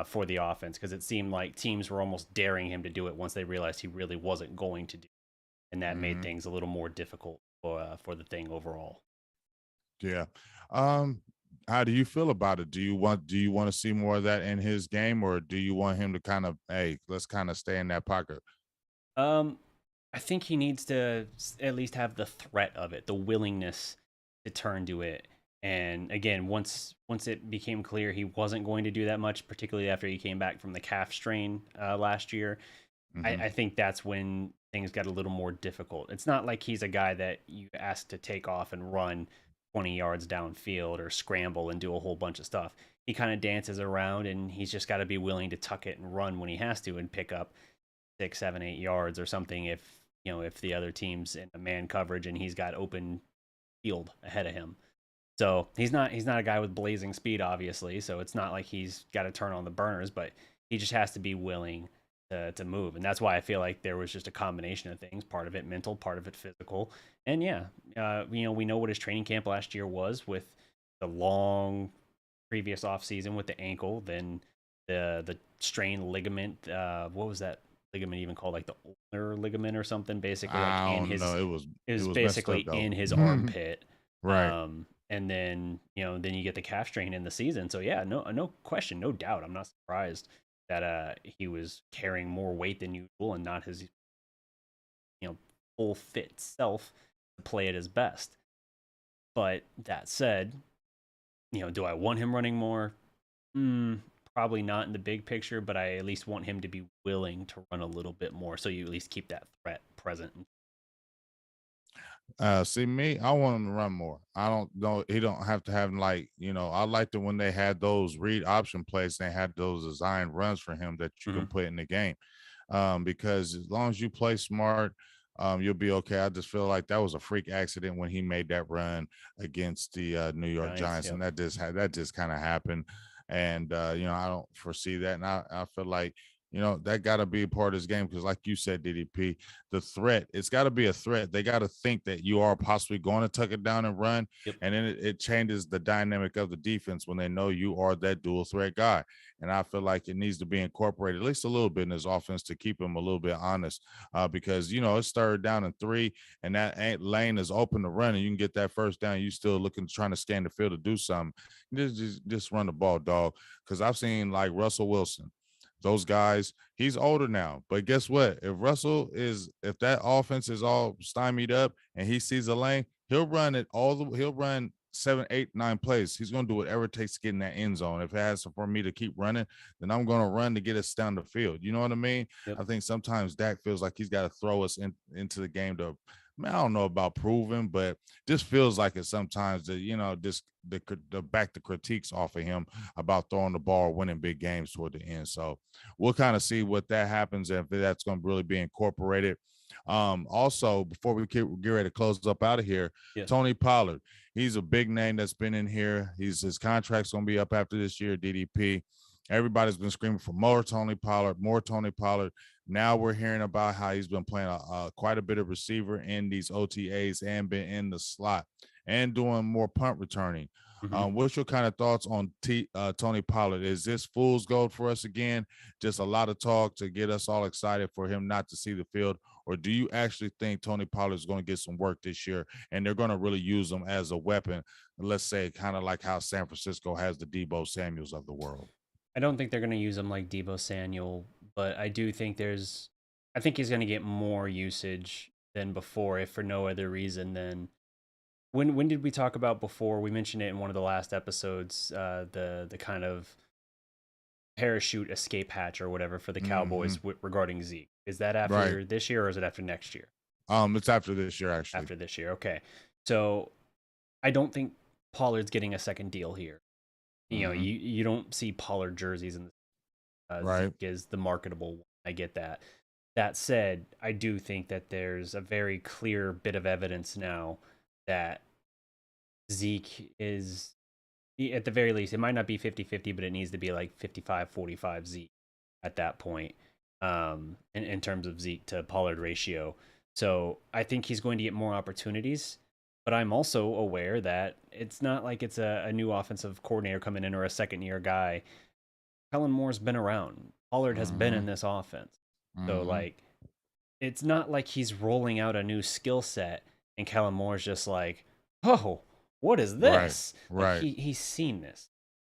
for the offense, because it seemed like teams were almost daring him to do it once they realized he really wasn't going to do it. And that made mm-hmm. things a little more difficult for the thing overall. Yeah. Um, how do you feel about it? Do you want to see more of that in his game, or do you want him to kind of, hey, let's kind of stay in that pocket? Um, I think he needs to at least have the threat of it, the willingness to turn to it. And again, once it became clear he wasn't going to do that much, particularly after he came back from the calf strain last year, Mm-hmm. I think that's when things got a little more difficult. It's not like he's a guy that you ask to take off and run 20 yards downfield or scramble and do a whole bunch of stuff. He kind of dances around, and he's just got to be willing to tuck it and run when he has to, and pick up 6, 7, 8 yards or something if the other team's in a man coverage and he's got open field ahead of him. So he's not a guy with blazing speed, obviously. So it's not like he's got to turn on the burners, but he just has to be willing to move. And that's why I feel like there was just a combination of things, part of it mental, part of it physical. And yeah, we know what his training camp last year was, with the long previous off season with the ankle, then the strained ligament. What was that ligament even called? Like the ulnar ligament or something, basically, like I in don't know. his, It it was was messed basically up though. in his armpit. Right. And then you get the calf strain in the season. So yeah, no question, no doubt. I'm not surprised that he was carrying more weight than usual and not his full fit self to play at his best. But that said, do I want him running more? Probably not in the big picture, but I at least want him to be willing to run a little bit more, so you at least keep that threat present. See me, I want him to run more. I don't know. He don't have to have, like, I liked it when they had those read option plays. They had those designed runs for him that you Mm-hmm. can put in the game. Because as long as you play smart, you'll be okay. I just feel like that was a freak accident when he made that run against the New York Giants, Giants, yep. and that just kind of happened. And I don't foresee that, and I feel like that got to be a part of this game, because, like you said, DDP, the threat, it's got to be a threat. They got to think that you are possibly going to tuck it down and run, Yep. and then it changes the dynamic of the defense when they know you are that dual threat guy. And I feel like it needs to be incorporated at least a little bit in his offense to keep him a little bit honest, because it's 3rd down and 3, and that lane is open to run, and you can get that first down. You still trying to scan the field to do something. Just run the ball, dog. Because I've seen, like, Russell Wilson, those guys, he's older now, but guess what? If that offense is all stymied up and he sees a lane, he'll run 7, 8, 9 plays. He's going to do whatever it takes to get in that end zone. If it has for me to keep running, then I'm going to run to get us down the field. You know what I mean? Yep. I think sometimes Dak feels like he's got to throw us into the game to, I don't know about proving, but just feels like it sometimes that, just the back the critiques off of him about throwing the ball, winning big games toward the end. So we'll kind of see what that happens, if that's going to really be incorporated. Also, before we get ready to close up out of here, Yes. Tony Pollard, he's a big name that's been in here. His contract's going to be up after this year, DDP. Everybody's been screaming for more Tony Pollard, more Tony Pollard. Now we're hearing about how he's been playing quite a bit of receiver in these OTAs and been in the slot and doing more punt returning. Mhm. What's your kind of thoughts on Tony Pollard? Is this fool's gold for us again? Just a lot of talk to get us all excited for him not to see the field? Or do you actually think Tony Pollard is going to get some work this year and they're going to really use him as a weapon? Let's say kind of like how San Francisco has the Debo Samuels of the world. I don't think they're going to use him like Debo Samuel, but I do think I think he's going to get more usage than before, if for no other reason than when did we talk about before? We mentioned it in one of the last episodes, the kind of parachute escape hatch or whatever for the Cowboys regarding Zeke. Is that after Right. this year or is it after next year? It's after this year, actually. After this year, okay. So I don't think Pollard's getting a second deal here. You know, you don't see Pollard jerseys in the Right. Zeke is the marketable one. I get that. That said, I do think that there's a very clear bit of evidence now that Zeke is, at the very least, it might not be 50-50, but it needs to be like 55-45 Zeke at that point, in terms of Zeke to Pollard ratio. So I think he's going to get more opportunities, but I'm also aware that it's not like it's a new offensive coordinator coming in or a second-year guy. Kellen Moore's been around. Pollard has been in this offense. So, like, it's not like he's rolling out a new skill set and Kellen Moore's just like, oh, what is this? Right. Like, he's seen this.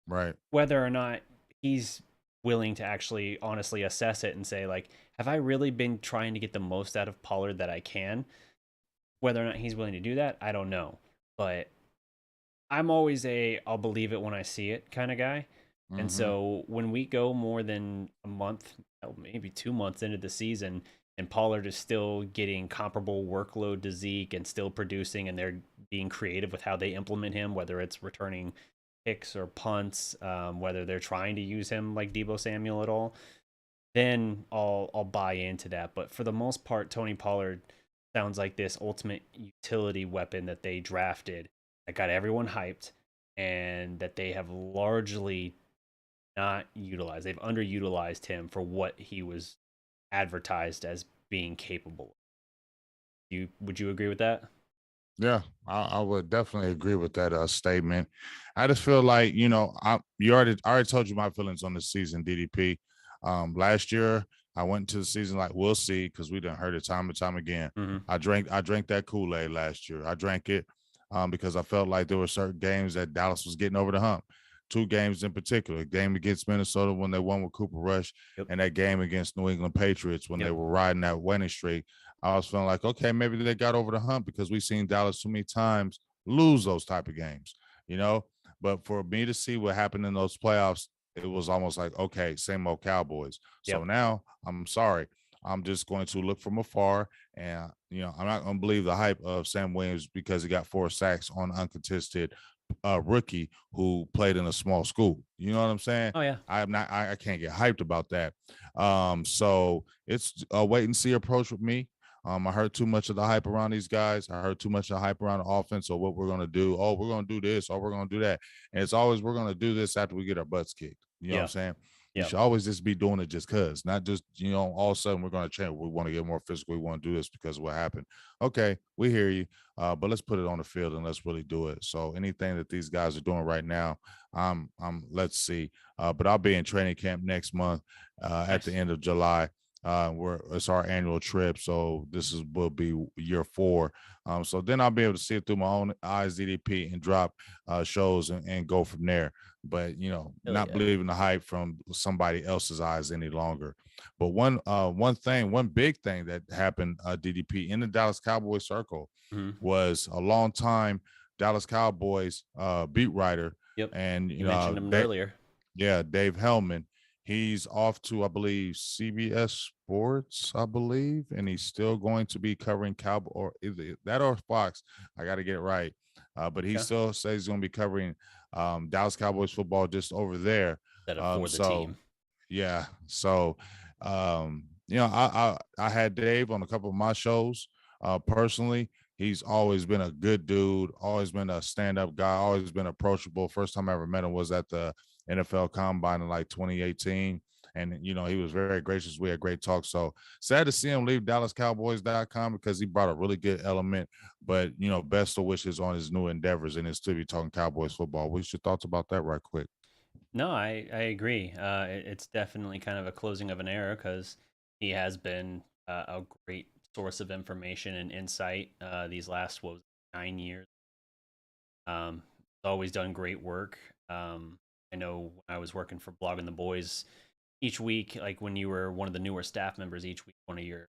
Right. Whether or not he's willing to actually honestly assess it and say, like, have I really been trying to get the most out of Pollard that I can? Whether or not he's willing to do that, I don't know. But I'm always I'll believe it when I see it kind of guy. And so when we go more than a month, maybe 2 months into the season, and Pollard is still getting comparable workload to Zeke and still producing, and they're being creative with how they implement him, whether it's returning kicks or punts, whether they're trying to use him like Debo Samuel at all, then I'll buy into that. But for the most part, Tony Pollard sounds like this ultimate utility weapon that they drafted that got everyone hyped and that they have largely not utilized. They've underutilized him for what he was advertised as being capable. Would you agree with that? Yeah, I would definitely agree with that statement. I just feel like, I already told you my feelings on the season, DDP. Last year I went into the season like we'll see because we done heard it time and time again. I drank that Kool-Aid last year. I drank it because I felt like there were certain games that Dallas was getting over the hump. 2 games in particular, a game against Minnesota when they won with Cooper Rush, and that game against New England Patriots when they were riding that winning streak. I was feeling like, okay, maybe they got over the hump because we've seen Dallas too many times lose those type of games, But for me to see what happened in those playoffs, it was almost like, okay, same old Cowboys. So now I'm sorry. I'm just going to look from afar and, I'm not going to believe the hype of Sam Williams because he got 4 sacks on uncontested rookie who played in a small school. You know what I'm saying? Oh yeah. I can't get hyped about that. So it's a wait and see approach with me. I heard too much of the hype around these guys. I heard too much of the hype around the offense or what we're going to do. Oh, we're going to do this. Oh, we're going to do that. And it's always, we're going to do this after we get our butts kicked. You know what I'm saying? You should always just be doing it just because, not just, all of a sudden we're going to change. We want to get more physical. We want to do this because of what happened. Okay, we hear you. But let's put it on the field and let's really do it. So anything that these guys are doing right now, let's see. But I'll be in training camp next month at the end of July. It's our annual trip, so will be year 4. So then I'll be able to see it through my own eyes, DDP, and drop shows and go from there. But not believing the hype from somebody else's eyes any longer. But one big thing that happened, DDP, in the Dallas Cowboys circle was a long time Dallas Cowboys beat writer. And you mentioned him earlier. Yeah, Dave Hellman. He's off to, I believe, CBS Sports, and he's still going to be covering Cowboy, or either that or Fox. I got to get it right. But he still says he's going to be covering Dallas Cowboys football just over there. For the team. Yeah. So, I had Dave on a couple of my shows personally. He's always been a good dude, always been a stand-up guy, always been approachable. First time I ever met him was at the NFL Combine in like 2018, And, he was very gracious. We had great talk. So sad to see him leave DallasCowboys.com because he brought a really good element. But, best of wishes on his new endeavors and his to be talking Cowboys football. What's your thoughts about that right quick? No, I agree. It's definitely kind of a closing of an era because he has been a great source of information and insight these last 9 years. He's always done great work. I know when I was working for Blogging the Boys, each week, like when you were one of the newer staff members, each week one of your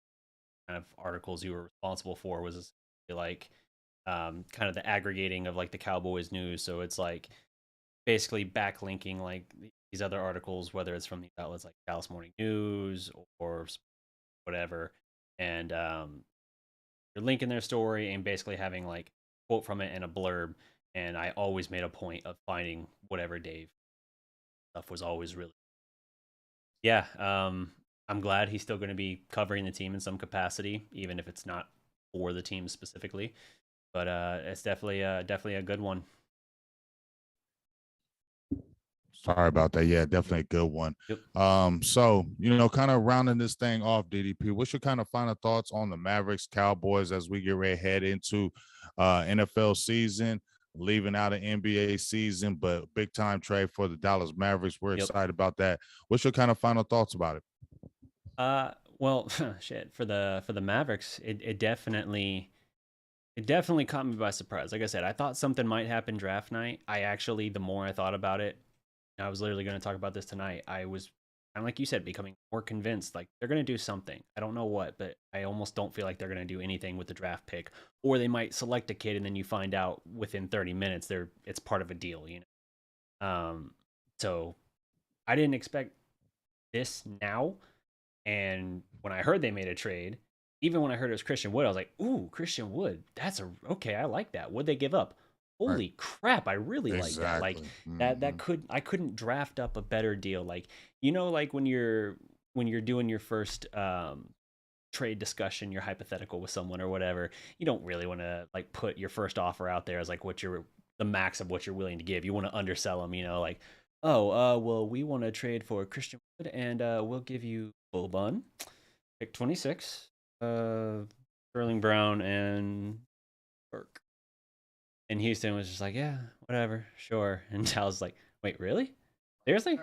kind of articles you were responsible for was like kind of the aggregating of like the Cowboys news. So it's like basically backlinking like these other articles, whether it's from these outlets like Dallas Morning News or whatever, and you're linking their story and basically having like a quote from it and a blurb. And I always made a point of finding whatever Dave stuff was always really, yeah. I'm glad he's still going to be covering the team in some capacity, even if it's not for the team specifically. But it's definitely a good one. Sorry about that. Yeah, definitely a good one. Yep. So, kind of rounding this thing off, DDP, what's your kind of final thoughts on the Mavericks Cowboys as we get ready to head into NFL season, leaving out an NBA season, but big time trade for the Dallas Mavericks. We're excited about that. What's your kind of final thoughts about it? Well, shit, for the Mavericks, it definitely caught me by surprise. Like I said, I thought something might happen draft night. The more I thought about it, I was literally going to talk about this tonight. I was kind of like you said, becoming more convinced like they're going to do something. I don't know what, but I almost don't feel like they're going to do anything with the draft pick, or they might select a kid and then you find out within 30 minutes it's part of a deal, So I didn't expect this now, and when I heard they made a trade, even when I heard it was Christian Wood, I was like, "Ooh, Christian Wood. Okay. I like that. What'd they give up? Holy crap! I really like that. Like I couldn't draft up a better deal. Like like when you're doing your first trade discussion, your hypothetical with someone or whatever, you don't really want to like put your first offer out there as like the max of what you're willing to give. You want to undersell them. Like, oh, well, we want to trade for Christian Wood, and we'll give you Boban, pick 26, Sterling Brown, and Burke. And Houston was just like, yeah, whatever, sure. And Dallas was like, wait, really? Seriously?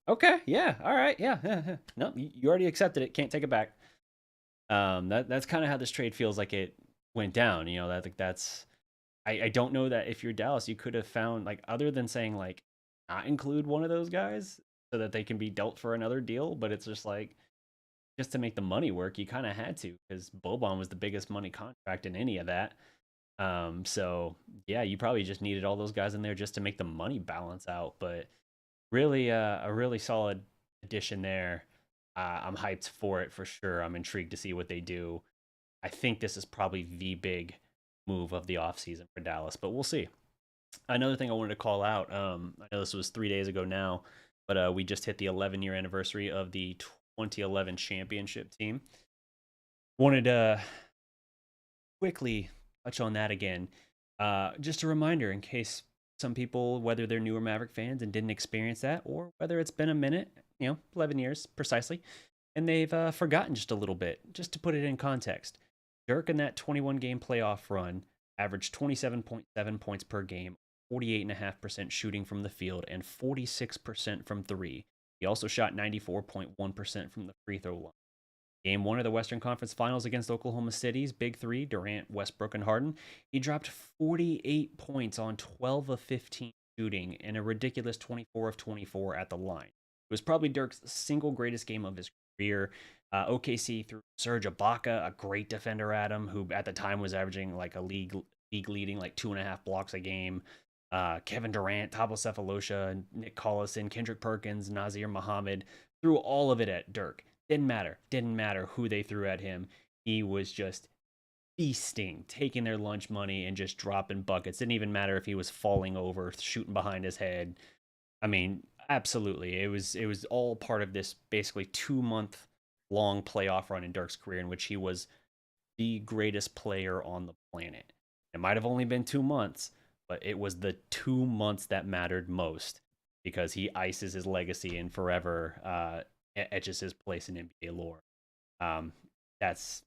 Okay, yeah, all right, yeah. No, you already accepted it. Can't take it back. That's kind of how this trade feels like it went down. I don't know that if you're Dallas, you could have found like other than saying like not include one of those guys so that they can be dealt for another deal, but it's just like just to make the money work, you kind of had to because Boban was the biggest money contract in any of that. So yeah, you probably just needed all those guys in there just to make the money balance out. But really, a really solid addition there. I'm hyped for it for sure. I'm intrigued to see what they do. I think this is probably the big move of the offseason for Dallas, but we'll see. Another thing I wanted to call out, I know this was 3 days ago now, but we just hit the 11-year anniversary of the 2011 championship team. Wanted to quickly touch on that again. Just a reminder in case some people, whether they're newer Maverick fans and didn't experience that, or whether it's been a minute, 11 years precisely, and they've forgotten just a little bit, just to put it in context. Dirk in that 21-game playoff run averaged 27.7 points per game, 48.5% shooting from the field, and 46% from three. He also shot 94.1% from the free throw line. Game 1 of the Western Conference Finals against Oklahoma City's Big Three, Durant, Westbrook, and Harden, he dropped 48 points on 12 of 15 shooting and a ridiculous 24 of 24 at the line. It was probably Dirk's single greatest game of his career. OKC threw Serge Ibaka, a great defender at him, who at the time was averaging like a league leading like 2.5 blocks a game. Kevin Durant, Thabo Sefolosha, Nick Collison, Kendrick Perkins, Nazir Muhammad threw all of it at Dirk. Didn't matter who they threw at him. He was just feasting, taking their lunch money and just dropping buckets. Didn't even matter if he was falling over, shooting behind his head. I mean, absolutely. It was all part of this basically 2-month long playoff run in Dirk's career in which he was the greatest player on the planet. It might have only been 2 months, but it was the 2 months that mattered most because he ices his legacy in forever etches his place in NBA lore. That's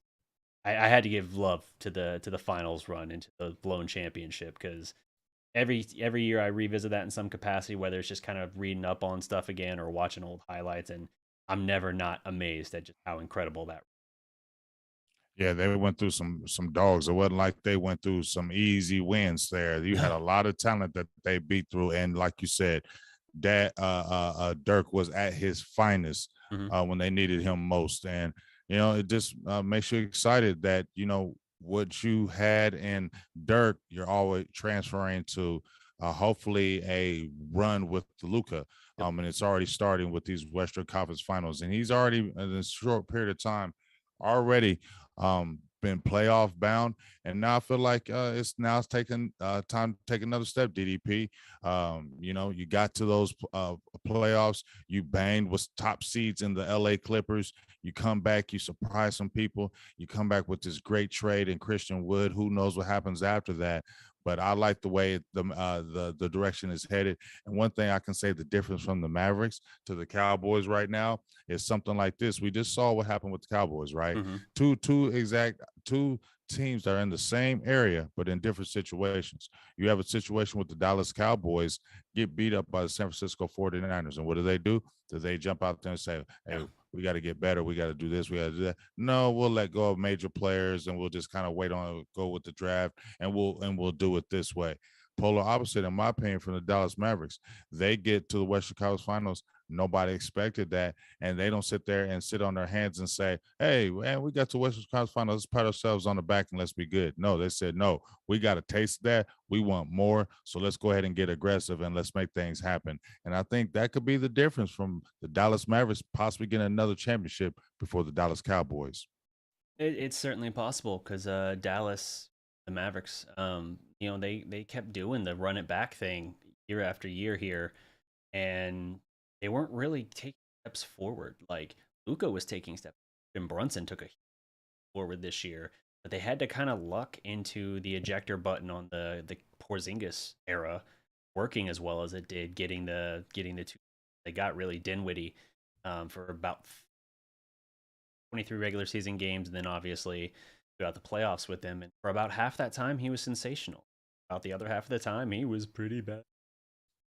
I had to give love to the finals run and to the blown championship because every year I revisit that in some capacity, whether it's just kind of reading up on stuff again or watching old highlights, and I'm never not amazed at just how incredible that. Yeah, they went through some dogs. It wasn't like they went through some easy wins there. You had a lot of talent that they beat through, and like you said, that Dirk was at his finest Mm-hmm. when they needed him most, and it just makes you excited that what you had in Dirk, you're always transferring to hopefully a run with Luka. Yep. And it's already starting with these Western Conference Finals, and he's already in a short period of time already been playoff bound, and now I feel like it's taking time to take another step. DDP, you got to those playoffs, you banged with top seeds in the LA Clippers. You come back, you surprise some people. You come back with this great trade in Christian Wood. Who knows what happens after that? But I like the way the direction is headed. And one thing I can say, the difference from the Mavericks to the Cowboys right now is something like this. We just saw what happened with the Cowboys, right? Mm-hmm. Two teams that are in the same area but in different situations. You have a situation with the Dallas Cowboys get beat up by the San Francisco 49ers. And what do? Do they jump out there and say, hey, No. we got to get better, we got to do this, we got to do that? No, we'll let go of major players and we'll just kind of go with the draft, and we'll do it this way. Polar opposite, in my opinion, from the Dallas Mavericks. They get to the Western Conference Finals. Nobody expected that, and they don't sit there and sit on their hands and say, "Hey, man, we got to Western Conference Finals. Let's pat ourselves on the back and let's be good." No, they said, "No, we got to taste that. We want more. So let's go ahead and get aggressive and let's make things happen." And I think that could be the difference from the Dallas Mavericks possibly getting another championship before the Dallas Cowboys. It's certainly possible because Dallas, the Mavericks, they kept doing the run it back thing year after year here, and they weren't really taking steps forward. Like Luka was taking steps, and Brunson took a forward this year, but they had to kind of luck into the ejector button on the Porzingis era working as well as it did, getting the two. They got really Dinwiddie for about 23 regular season games, and then obviously throughout the playoffs with him. And for about half that time, he was sensational. About the other half of the time, he was pretty bad.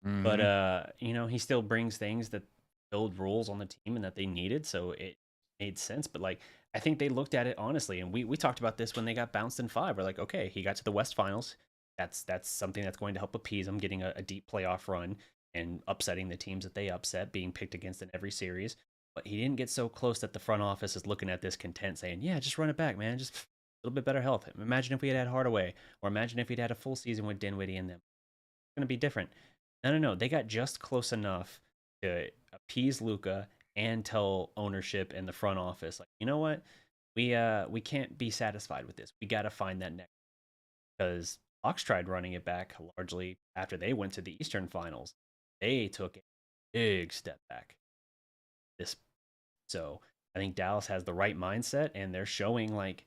But Mm-hmm. he still brings things that build roles on the team and that they needed, so it made sense. But like, I think they looked at it honestly, and we talked about this when they got bounced in 5. We're like, okay, he got to the West Finals. That's something that's going to help appease him, getting a deep playoff run and upsetting the teams that they upset, being picked against in every series. But he didn't get so close that the front office is looking at this content, saying, "Yeah, just run it back, man. Just a little bit better health." Imagine if we had Hardaway, or imagine if we'd had a full season with Dinwiddie in them. It's going to be different. No. They got just close enough to appease Luka and tell ownership and the front office, like, you know what, we can't be satisfied with this. We got to find that next. Because Hawks tried running it back largely after they went to the Eastern Finals. They took a big step back. So I think Dallas has the right mindset, and they're showing like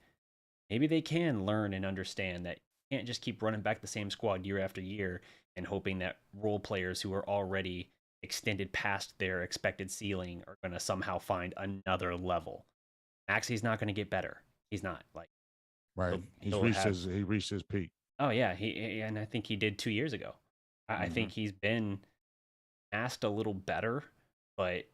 maybe they can learn and understand that you can't just keep running back the same squad year after year and hoping that role players who are already extended past their expected ceiling are going to somehow find another level. Maxi's not going to get better. He's not like Right. He reached his peak. Oh yeah, and I think he did 2 years ago. I Mm-hmm. think he's been asked a little better, but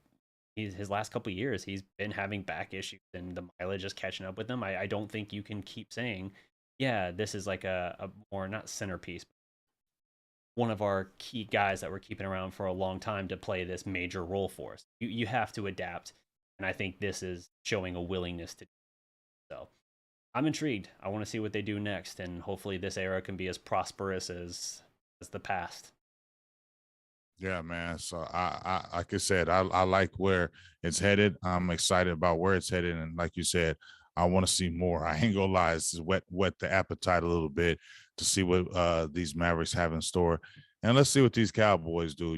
his last couple of years he's been having back issues and the mileage is catching up with him. I don't think you can keep saying, yeah, this is like a more not centerpiece, but one of our key guys that we're keeping around for a long time to play this major role for us. You have to adapt, and I think this is showing a willingness to do so. I'm intrigued. I want to see what they do next, and hopefully this era can be as prosperous as the past. Yeah, man. So I like I said, I like where it's headed. I'm excited about where it's headed, and like you said, I want to see more. I ain't gonna lie, it's just whet the appetite a little bit to see what these Mavericks have in store, and let's see what these Cowboys do.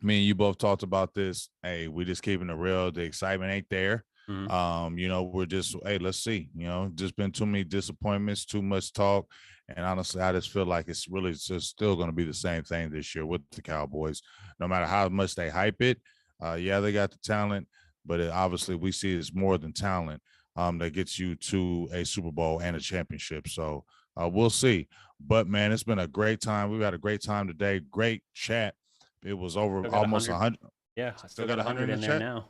Me and you both talked about this. Hey, we just keeping it real. The excitement ain't there. Mm-hmm. We're just, hey, let's see. Just been too many disappointments, too much talk. And honestly, I just feel like it's really just still going to be the same thing this year with the Cowboys. No matter how much they hype it, Yeah, they got the talent, but obviously we see it's more than talent that gets you to a Super Bowl and a championship. So we'll see. But man, it's been a great time. We've had a great time today. Great chat. It was over Still got almost 100. 100. Yeah, I Still still got got 100 100 in the in there chat. now.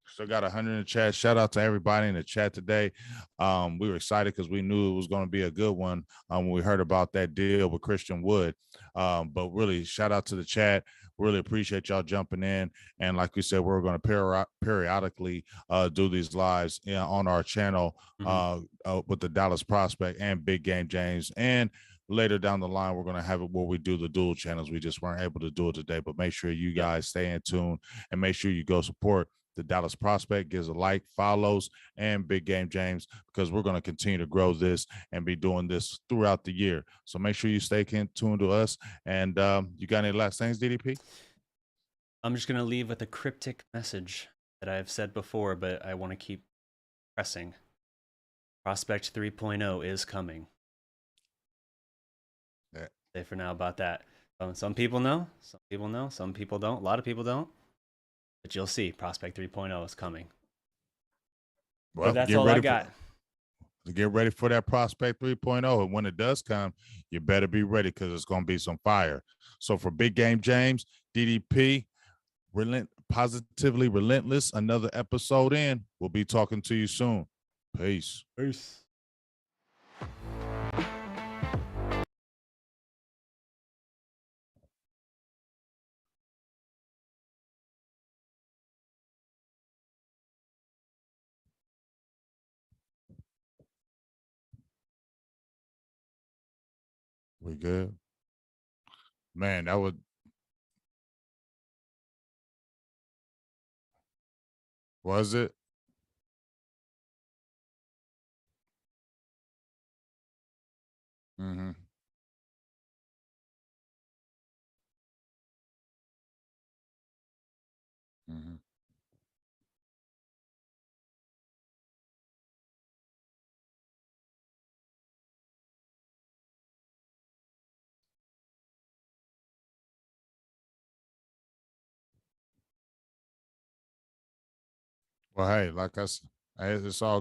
Still got 100 in the chat. Shout out to everybody in the chat today. We were excited because we knew it was going to be a good one when we heard about that deal with Christian Wood. But really, shout out to the chat. Really appreciate y'all jumping in. And like we said, we're going to periodically do these lives on our channel with the Dallas Prospect and Big Game James. And later down the line, we're going to have it where we do the dual channels. We just weren't able to do it today. But make sure you guys stay in tune and make sure you go support the Dallas Prospect, gives a like, follows, and Big Game James, because we're going to continue to grow this and be doing this throughout the year. So make sure you stay tuned to us. And you got any last things, DDP? I'm just going to leave with a cryptic message that I've said before, but I want to keep pressing. Prospect 3.0 is coming. Yeah. Say for now about that. Some people know, some people know, some people don't. A lot of people don't. But you'll see, Prospect 3.0 is coming. Well, but that's all I got. Get ready for that Prospect 3.0. And when it does come, you better be ready because it's going to be some fire. So for Big Game James, DDP, Positively Relentless, another episode in. We'll be talking to you soon. Peace. Peace. We good? Man, that would. Was it? Mm-hmm. Mm-hmm. Well, hey, like I said, it's all